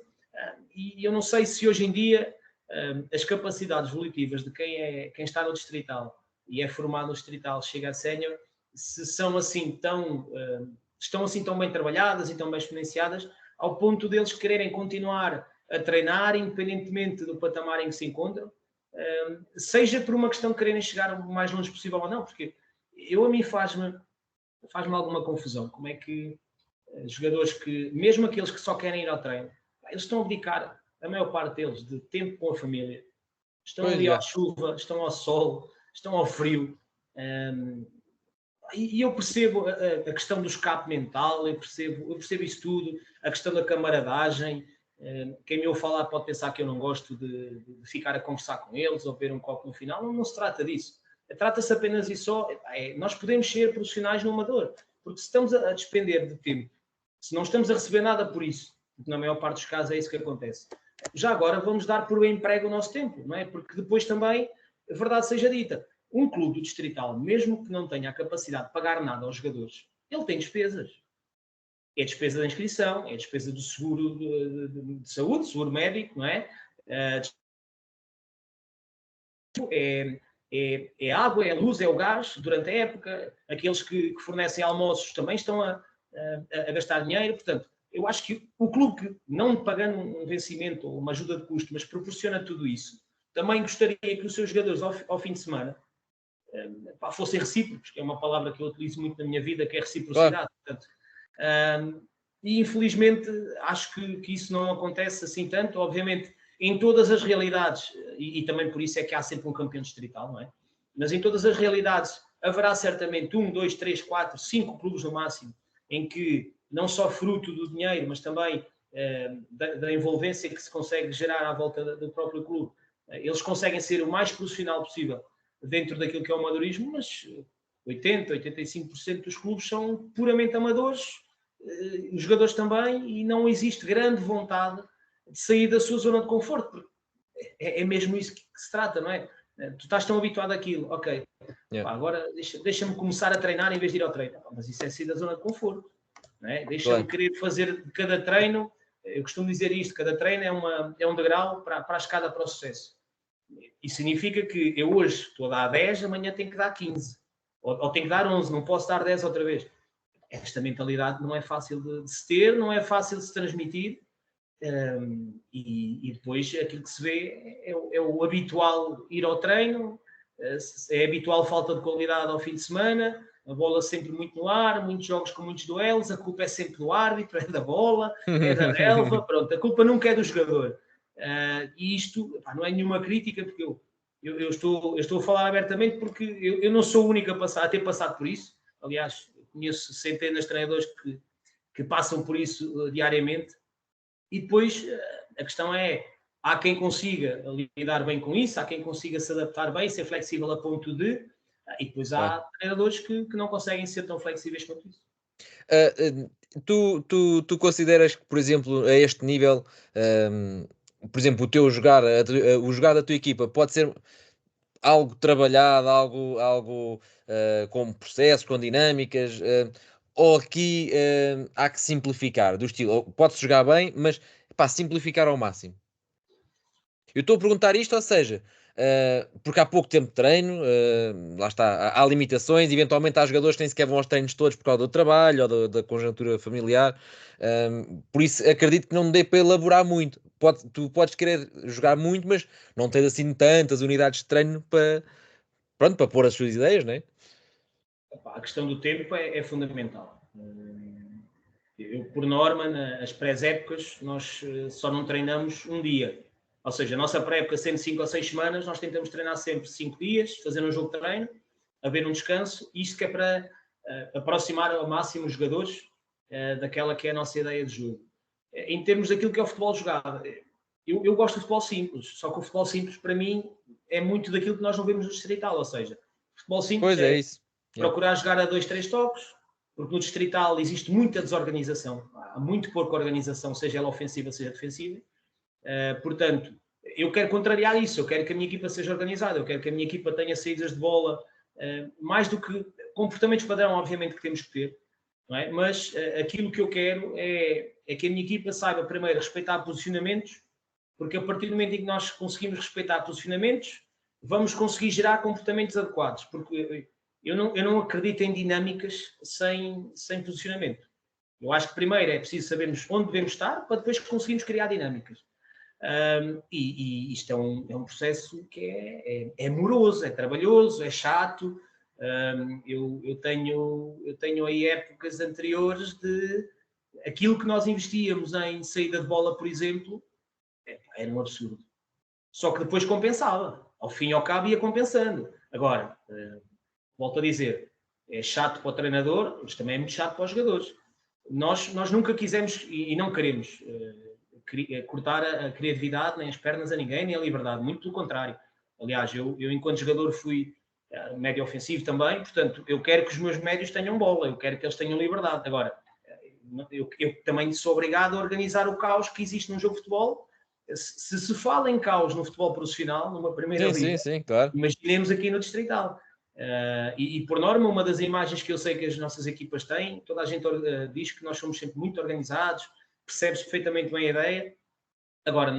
e eu não sei se hoje em dia as capacidades volitivas de quem está no distrital e é formado no distrital, chega a sénior, se são assim estão assim tão bem trabalhadas e tão bem exponenciadas, ao ponto deles quererem continuar a treinar, independentemente do patamar em que se encontram, seja por uma questão de quererem chegar o mais longe possível ou não, porque a mim faz-me alguma confusão como é que jogadores que, mesmo aqueles que só querem ir ao treino, eles estão a dedicar, a maior parte deles, de tempo com a família, estão Pois ali à é. chuva, estão ao sol, estão ao frio, e eu percebo a questão do escape mental, eu percebo isso tudo, a questão da camaradagem. Quem me ouve falar pode pensar que eu não gosto de ficar a conversar com eles ou beber um copo no final. Não se trata disso. Trata-se apenas e só. Nós podemos ser profissionais no amador, porque se estamos a despender de tempo, se não estamos a receber nada por isso, porque na maior parte dos casos é isso que acontece, já agora vamos dar por bem emprego o nosso tempo, não é? Porque depois também, a verdade seja dita, um clube do distrital, mesmo que não tenha a capacidade de pagar nada aos jogadores, ele tem despesas. É despesa da inscrição, é despesa do seguro de saúde, seguro médico, não é? É água, é luz, é o gás durante a época. Aqueles que fornecem almoços também estão a gastar dinheiro. Portanto, eu acho que o clube que, não pagando um vencimento ou uma ajuda de custo, mas proporciona tudo isso, também gostaria que os seus jogadores, ao fim de semana, fossem recíprocos, que é uma palavra que eu utilizo muito na minha vida, que é Claro. reciprocidade. Portanto, e infelizmente acho que isso não acontece assim tanto, obviamente em todas as realidades, e também por isso é que há sempre um campeão distrital, não é? Mas em todas as realidades haverá certamente 1, 2, 3, 4, 5 clubes no máximo, em que não só fruto do dinheiro, mas também da envolvência que se consegue gerar à volta do próprio clube, eles conseguem ser o mais profissional possível dentro daquilo que é o amadorismo, mas 80, 85% dos clubes são puramente amadores, os jogadores também, e não existe grande vontade de sair da sua zona de conforto, porque é mesmo isso que se trata, não é? Tu estás tão habituado àquilo, ok, Yeah. agora deixa-me começar a treinar em vez de ir ao treino. Mas isso é sair da zona de conforto, não é? Deixa-me Claro. querer fazer de cada treino, eu costumo dizer isto, cada treino é um degrau para a escada para o sucesso. E significa que eu hoje estou a dar 10, amanhã tenho que dar 15. Ou tenho que dar 11, não posso dar 10 outra vez. Esta mentalidade não é fácil de se ter, não é fácil de se transmitir. E depois aquilo que se vê é o habitual ir ao treino, é habitual falta de qualidade ao fim de semana, a bola sempre muito no ar, muitos jogos com muitos duelos, a culpa é sempre do árbitro, é da bola, é da relva, pronto, a culpa nunca é do jogador. E isto não é nenhuma crítica, porque eu estou a falar abertamente porque eu não sou o único a ter passado por isso. Aliás, conheço centenas de treinadores que passam por isso diariamente. E depois a questão é, há quem consiga lidar bem com isso, há quem consiga se adaptar bem, ser flexível a ponto de... E depois há treinadores que não conseguem ser tão flexíveis quanto isso. Tu consideras que, por exemplo, a este nível, por exemplo, o teu jogar, o jogar da tua equipa pode ser algo trabalhado, algo com processos, com dinâmicas, ou aqui há que simplificar, do estilo, pode-se jogar bem, mas pá, simplificar ao máximo. Eu estou a perguntar isto, ou seja, porque há pouco tempo de treino, lá está, há limitações, eventualmente há jogadores que nem sequer vão aos treinos todos por causa do trabalho ou da conjuntura familiar, por isso acredito que não dê para elaborar muito. Tu podes querer jogar muito, mas não tens assim tantas unidades de treino para, pronto, para pôr as suas ideias, não é? A questão do tempo é fundamental. Eu, por norma, nas pré-épocas, nós só não treinamos um dia. Ou seja, a nossa pré-época, sendo 5 ou 6 semanas, nós tentamos treinar sempre 5 dias, fazer um jogo de treino, haver um descanso, isto que é para aproximar ao máximo os jogadores daquela que é a nossa ideia de jogo. Em termos daquilo que é o futebol jogado, eu gosto do futebol simples, só que o futebol simples, para mim, é muito daquilo que nós não vemos no distrital, ou seja, o futebol simples Pois é isso. procurar jogar a 2, 3 toques, porque no distrital existe muita desorganização, há muito pouca organização, seja ela ofensiva, seja defensiva. Portanto, eu quero contrariar isso, eu quero que a minha equipa seja organizada, eu quero que a minha equipa tenha saídas de bola, mais do que comportamentos padrão, obviamente, que temos que ter, não é? Mas aquilo que eu quero é que a minha equipa saiba, primeiro, respeitar posicionamentos, porque a partir do momento em que nós conseguimos respeitar posicionamentos, vamos conseguir gerar comportamentos adequados, porque eu não acredito em dinâmicas sem posicionamento. Eu acho que primeiro é preciso sabermos onde devemos estar para depois conseguirmos criar dinâmicas. E isto é um processo que é moroso, é trabalhoso, é chato. Eu tenho aí épocas anteriores de aquilo que nós investíamos em saída de bola, por exemplo, era um absurdo. Só que depois compensava. Ao fim e ao cabo ia compensando. Agora, volto a dizer, é chato para o treinador, mas também é muito chato para os jogadores. Nós nunca quisemos e não queremos cortar a criatividade, nem as pernas a ninguém, nem a liberdade. Muito pelo contrário. Aliás, eu enquanto jogador fui médio ofensivo também, portanto, eu quero que os meus médios tenham bola, eu quero que eles tenham liberdade. Agora, eu também sou obrigado a organizar o caos que existe num jogo de futebol. Se fala em caos no futebol profissional, numa primeira liga, Sim, claro. imaginemos aqui no distrital. E por norma, uma das imagens que eu sei que as nossas equipas têm, toda a gente diz que nós somos sempre muito organizados, percebe-se perfeitamente bem a ideia. Agora,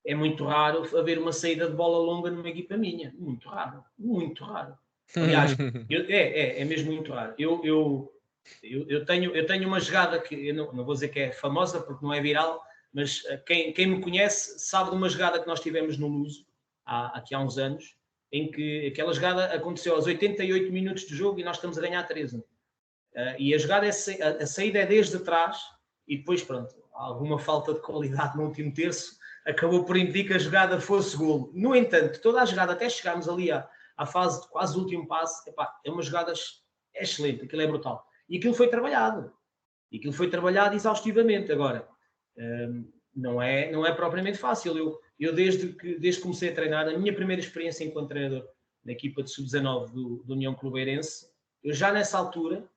é muito raro haver uma saída de bola longa numa equipa minha. Muito raro, muito raro. Aliás, é mesmo muito raro. Eu tenho uma jogada que eu não vou dizer que é famosa porque não é viral, mas quem me conhece sabe de uma jogada que nós tivemos no Luso aqui há uns anos, em que aquela jogada aconteceu aos 88 minutos de jogo e nós estamos a ganhar 13. E a jogada, a saída é desde trás e depois, pronto, alguma falta de qualidade no último terço acabou por impedir que a jogada fosse golo. No entanto, toda a jogada, até chegarmos ali à fase de quase o último passo, é uma jogada excelente, aquilo é brutal. E aquilo foi trabalhado. E aquilo foi trabalhado exaustivamente. Agora, não é propriamente fácil. Eu desde que comecei a treinar, a minha primeira experiência enquanto treinador na equipa de sub-19 do União Clubeirense, eu já nessa altura,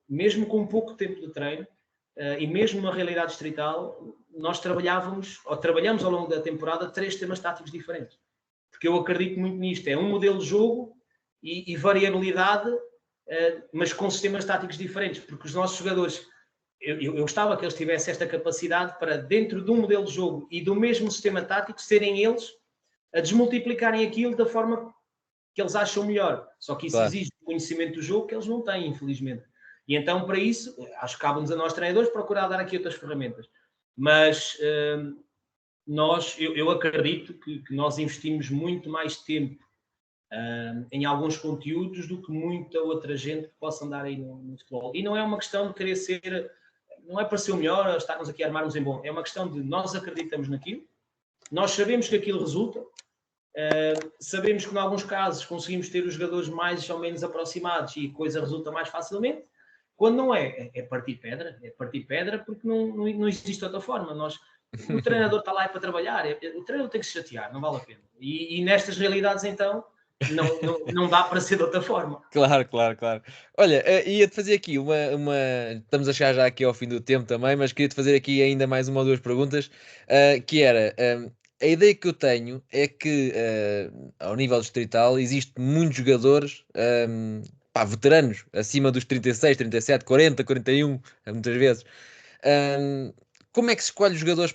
mesmo com pouco tempo de treino, e mesmo na realidade distrital, nós trabalhamos ao longo da temporada 3 temas táticos diferentes. Porque eu acredito muito nisto. É um modelo de jogo e variabilidade, mas com sistemas táticos diferentes. Porque os nossos jogadores, eu gostava que eles tivessem esta capacidade para, dentro de um modelo de jogo e do mesmo sistema tático, serem eles a desmultiplicarem aquilo da forma que eles acham melhor. Só que isso Claro. exige conhecimento do jogo que eles não têm, infelizmente. E então, para isso, acho que cabe-nos a nós treinadores procurar dar aqui outras ferramentas. Mas eu acredito que nós investimos muito mais tempo em alguns conteúdos do que muita outra gente que possa andar aí no futebol. E não é uma questão de querer ser, não é para ser o melhor, estarmos aqui a armarmos em bom. É uma questão de nós acreditamos naquilo, nós sabemos que aquilo resulta, sabemos que em alguns casos conseguimos ter os jogadores mais ou menos aproximados e a coisa resulta mais facilmente. Quando não é partir pedra porque não existe outra forma. O treinador está lá para trabalhar, o treinador tem que se chatear, não vale a pena. E nestas realidades, então, não dá para ser de outra forma. Claro, claro, claro. Olha, ia-te fazer aqui estamos a chegar já aqui ao fim do tempo também, mas queria-te fazer aqui ainda mais uma ou duas perguntas, que era, a ideia que eu tenho é que, ao nível distrital, existe muitos jogadores, pá, veteranos, acima dos 36, 37, 40, 41, muitas vezes. Hum, Como é que se escolhe os jogadores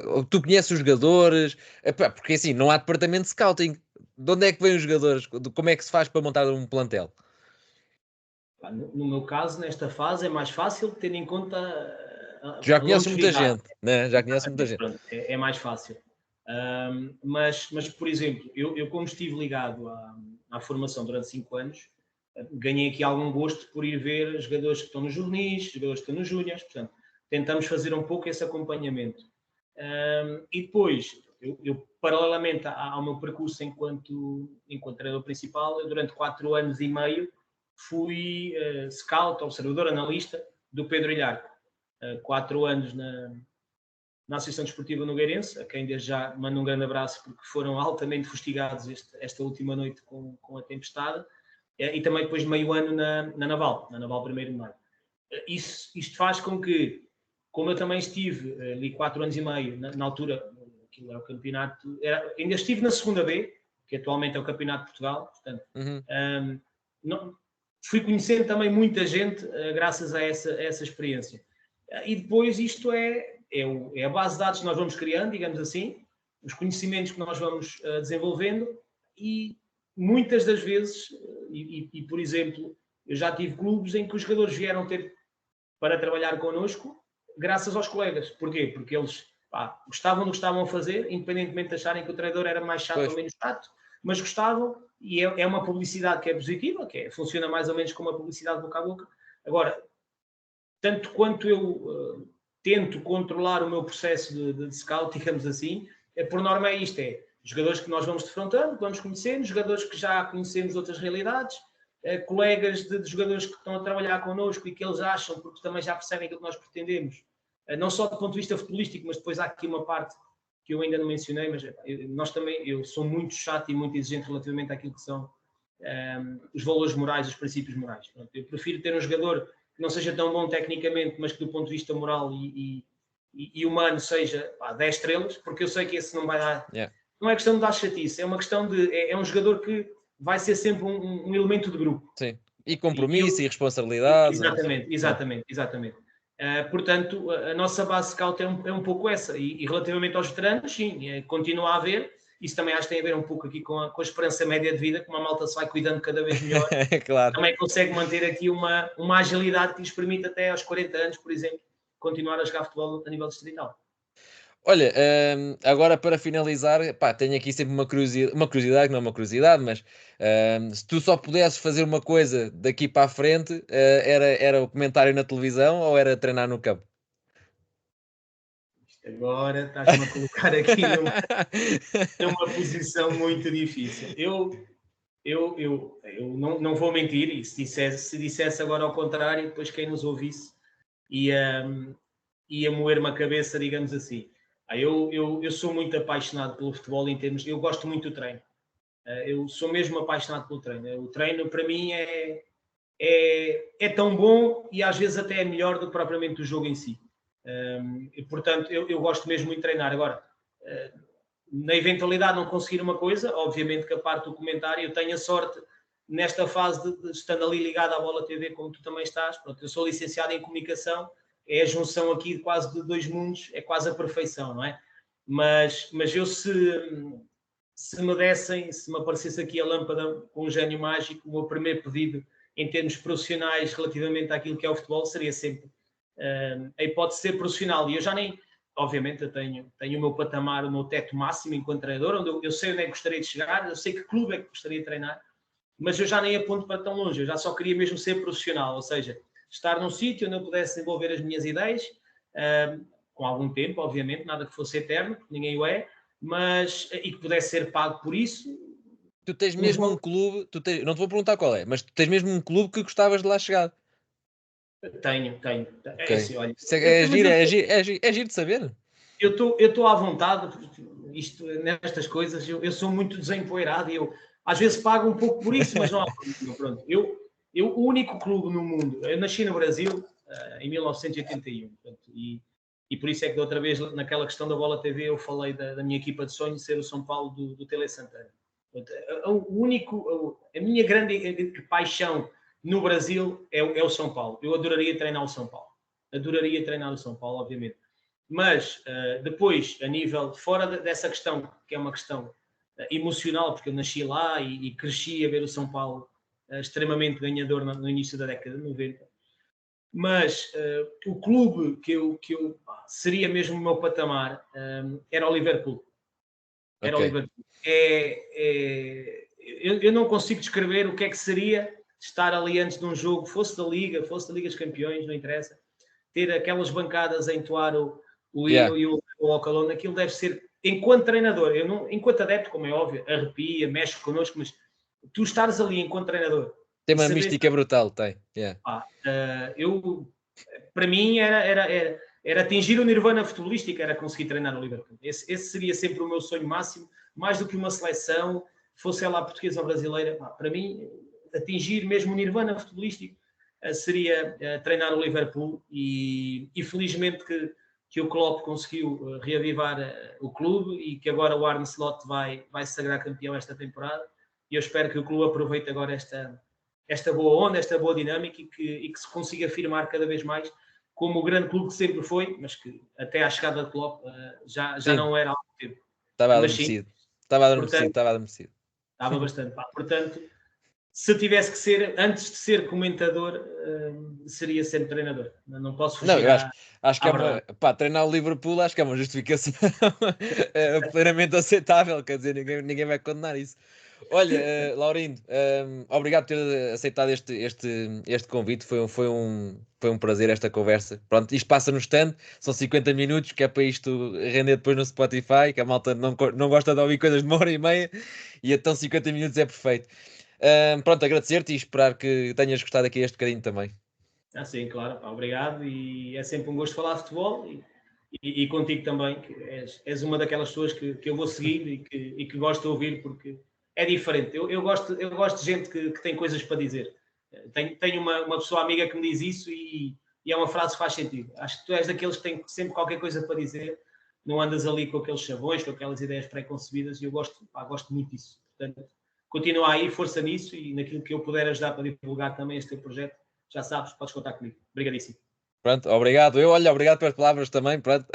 ou tu conheces os jogadores? Epá, porque assim, não há departamento de scouting. De onde é que vêm os jogadores? Como é que se faz para montar um plantel? No meu caso, nesta fase, é mais fácil, tendo em conta Tu já a conheces muita longevidade. gente, né? Já conheces muita Exatamente, gente. pronto, é mais fácil. Mas, por exemplo, eu como estive ligado à formação durante 5 anos, ganhei aqui algum gosto por ir ver jogadores que estão nos juvenis, jogadores que estão nos júniores, portanto, tentamos fazer um pouco esse acompanhamento. E depois, paralelamente ao meu percurso enquanto treinador principal, eu, durante 4 anos e meio fui scout, observador, analista do Pedro Ilharco. 4 anos na Associação Desportiva Nogueirense, a quem desde já mando um grande abraço, porque foram altamente fustigados esta última noite com a tempestade, e também depois meio ano na Naval 1º de Maio. Isto faz com que, como eu também estive ali 4 anos e meio, na altura, aquilo era o campeonato, ainda estive na segunda B, que atualmente é o Campeonato de Portugal, portanto, fui conhecendo também muita gente graças a essa experiência. E depois isto é a base de dados que nós vamos criando, digamos assim, os conhecimentos que nós vamos desenvolvendo, e muitas das vezes, por exemplo, eu já tive clubes em que os jogadores vieram ter para trabalhar connosco graças aos colegas. Porquê? Porque eles gostavam do que estavam a fazer, independentemente de acharem que o treinador era mais chato ou menos chato, mas gostavam, e é uma publicidade que é positiva, funciona mais ou menos como uma publicidade boca a boca. Agora, tanto quanto eu tento controlar o meu processo de scout, digamos assim, por norma é isto, jogadores que nós vamos defrontando, que vamos conhecendo, jogadores que já conhecemos de outras realidades, colegas de jogadores que estão a trabalhar connosco e que eles acham, porque também já percebem aquilo que nós pretendemos, não só do ponto de vista futebolístico, mas depois há aqui uma parte que eu ainda não mencionei, mas eu sou muito chato e muito exigente relativamente àquilo que são os valores morais, os princípios morais. Pronto, eu prefiro ter um jogador que não seja tão bom tecnicamente, mas que do ponto de vista moral e humano seja 10 estrelas, porque eu sei que esse não vai dar. Yeah. Não é questão de dar chatice, é uma questão de. É um jogador que vai ser sempre um elemento de grupo. Sim. E compromisso e responsabilidade. Exatamente. Portanto, a nossa base scout é um pouco essa. E relativamente aos veteranos, sim, continua a haver. Isso também acho que tem a ver um pouco aqui com a esperança média de vida, como a malta se vai cuidando cada vez melhor. Claro. Também consegue manter aqui uma agilidade que lhes permite até aos 40 anos, por exemplo, continuar a jogar futebol a nível distrital. Olha, agora para finalizar, pá, tenho aqui sempre uma curiosidade, que não é uma curiosidade, mas se tu só pudesses fazer uma coisa daqui para a frente, era o comentário na televisão ou era treinar no campo? Agora estás-me a colocar aqui numa posição muito difícil. Eu não vou mentir, e se dissesse agora ao contrário, depois quem nos ouvisse ia moer-me a cabeça, digamos assim. Eu sou muito apaixonado pelo futebol em termos. Eu gosto muito do treino. Eu sou mesmo apaixonado pelo treino. O treino, para mim, é tão bom e às vezes até é melhor do que propriamente o jogo em si. E, portanto, eu gosto mesmo muito de treinar. Agora, na eventualidade de não conseguir uma coisa, obviamente que a parte do comentário, eu tenho a sorte, nesta fase de estando ali ligado à Bola TV, como tu também estás. Pronto, eu sou licenciado em comunicação, é a junção aqui de quase de dois mundos, é quase a perfeição, não é? Mas eu, se me aparecesse aqui a lâmpada com um gênio mágico, o meu primeiro pedido em termos profissionais relativamente àquilo que é o futebol seria sempre a hipótese de ser profissional. E eu já nem, obviamente, eu tenho o meu patamar, o meu teto máximo enquanto treinador, onde eu sei onde é que gostaria de chegar, eu sei que clube é que gostaria de treinar, mas eu já nem aponto para tão longe, eu já só queria mesmo ser profissional, ou seja, estar num sítio onde eu pudesse desenvolver as minhas ideias, com algum tempo, obviamente, nada que fosse eterno, porque ninguém o é, mas e que pudesse ser pago por isso. Tu tens mesmo um clube, não te vou perguntar qual é, mas tu tens mesmo um clube que gostavas de lá chegar. Tenho. Okay. Assim, olha, é giro de saber. Eu estou à vontade, nestas coisas, eu sou muito desempoeirado e eu às vezes pago um pouco por isso, mas não há problema. Pronto. O único clube no mundo, eu nasci no Brasil em 1981, portanto, e por isso é que da outra vez, naquela questão da Bola TV, eu falei da minha equipa de sonho ser o São Paulo do Tele Santana. A minha grande paixão no Brasil é o São Paulo. Eu adoraria treinar o São Paulo. Adoraria treinar o São Paulo, obviamente. Mas depois, a nível, fora dessa questão, que é uma questão emocional, porque eu nasci lá e cresci a ver o São Paulo extremamente ganhador no início da década de 90. Mas o clube que eu seria mesmo o meu patamar era o Liverpool. Era o Liverpool. Eu não consigo descrever o que é que seria estar ali antes de um jogo, fosse da Liga dos Campeões, não interessa, ter aquelas bancadas a entoar o hino e o Ocalona, aquilo deve ser, enquanto treinador, eu não, enquanto adepto, como é óbvio, arrepia, mexe connosco, mas tu estares ali enquanto treinador. Tem uma mística brutal, tem. Yeah. Para mim era atingir o nirvana futebolístico, era conseguir treinar no Liverpool. Esse seria sempre o meu sonho máximo, mais do que uma seleção, fosse ela portuguesa ou brasileira. Para mim, atingir mesmo o nirvana futebolístico seria treinar o Liverpool e felizmente que o Klopp conseguiu reavivar o clube e que agora o Arne Slot vai se sagrar campeão esta temporada e eu espero que o clube aproveite agora esta boa onda, esta boa dinâmica e que se consiga afirmar cada vez mais como o grande clube que sempre foi, mas que até à chegada de Klopp já não era algo que teve. Estava adormecido. Estava bastante. Portanto, se tivesse que ser, antes de ser comentador, seria sempre treinador. Não posso fugir. Não, eu acho que é treinar o Liverpool, acho que é uma justificação plenamente aceitável, quer dizer, ninguém vai condenar isso. Olha, Laurindo, obrigado por ter aceitado este convite, foi um prazer esta conversa. Pronto, isto passa no stand, são 50 minutos, que é para isto render depois no Spotify, que a malta não gosta de ouvir coisas de 1h30, e então 50 minutos é perfeito. Pronto, agradecer-te e esperar que tenhas gostado aqui este bocadinho também. Sim, claro, obrigado, e é sempre um gosto falar de futebol e contigo também, que és uma daquelas pessoas que eu vou seguir e que gosto de ouvir porque é diferente. Eu gosto de gente que tem coisas para dizer. Tenho uma pessoa amiga que me diz isso e é uma frase que faz sentido. Acho que tu és daqueles que têm sempre qualquer coisa para dizer, não andas ali com aqueles chavões, com aquelas ideias pré-concebidas e eu gosto muito disso. Portanto, continua aí, força nisso e naquilo que eu puder ajudar para divulgar também este teu projeto, já sabes, podes contar comigo. Obrigadíssimo. Pronto, obrigado. Obrigado pelas palavras também, pronto.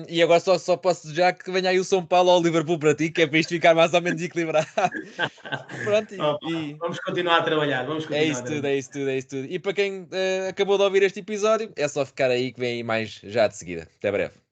E agora só posso desejar que venha aí o São Paulo ao Liverpool para ti, que é para isto ficar mais ou menos equilibrado. Pronto, vamos continuar a trabalhar. É isso tudo. E para quem acabou de ouvir este episódio, é só ficar aí que vem aí mais já de seguida. Até breve.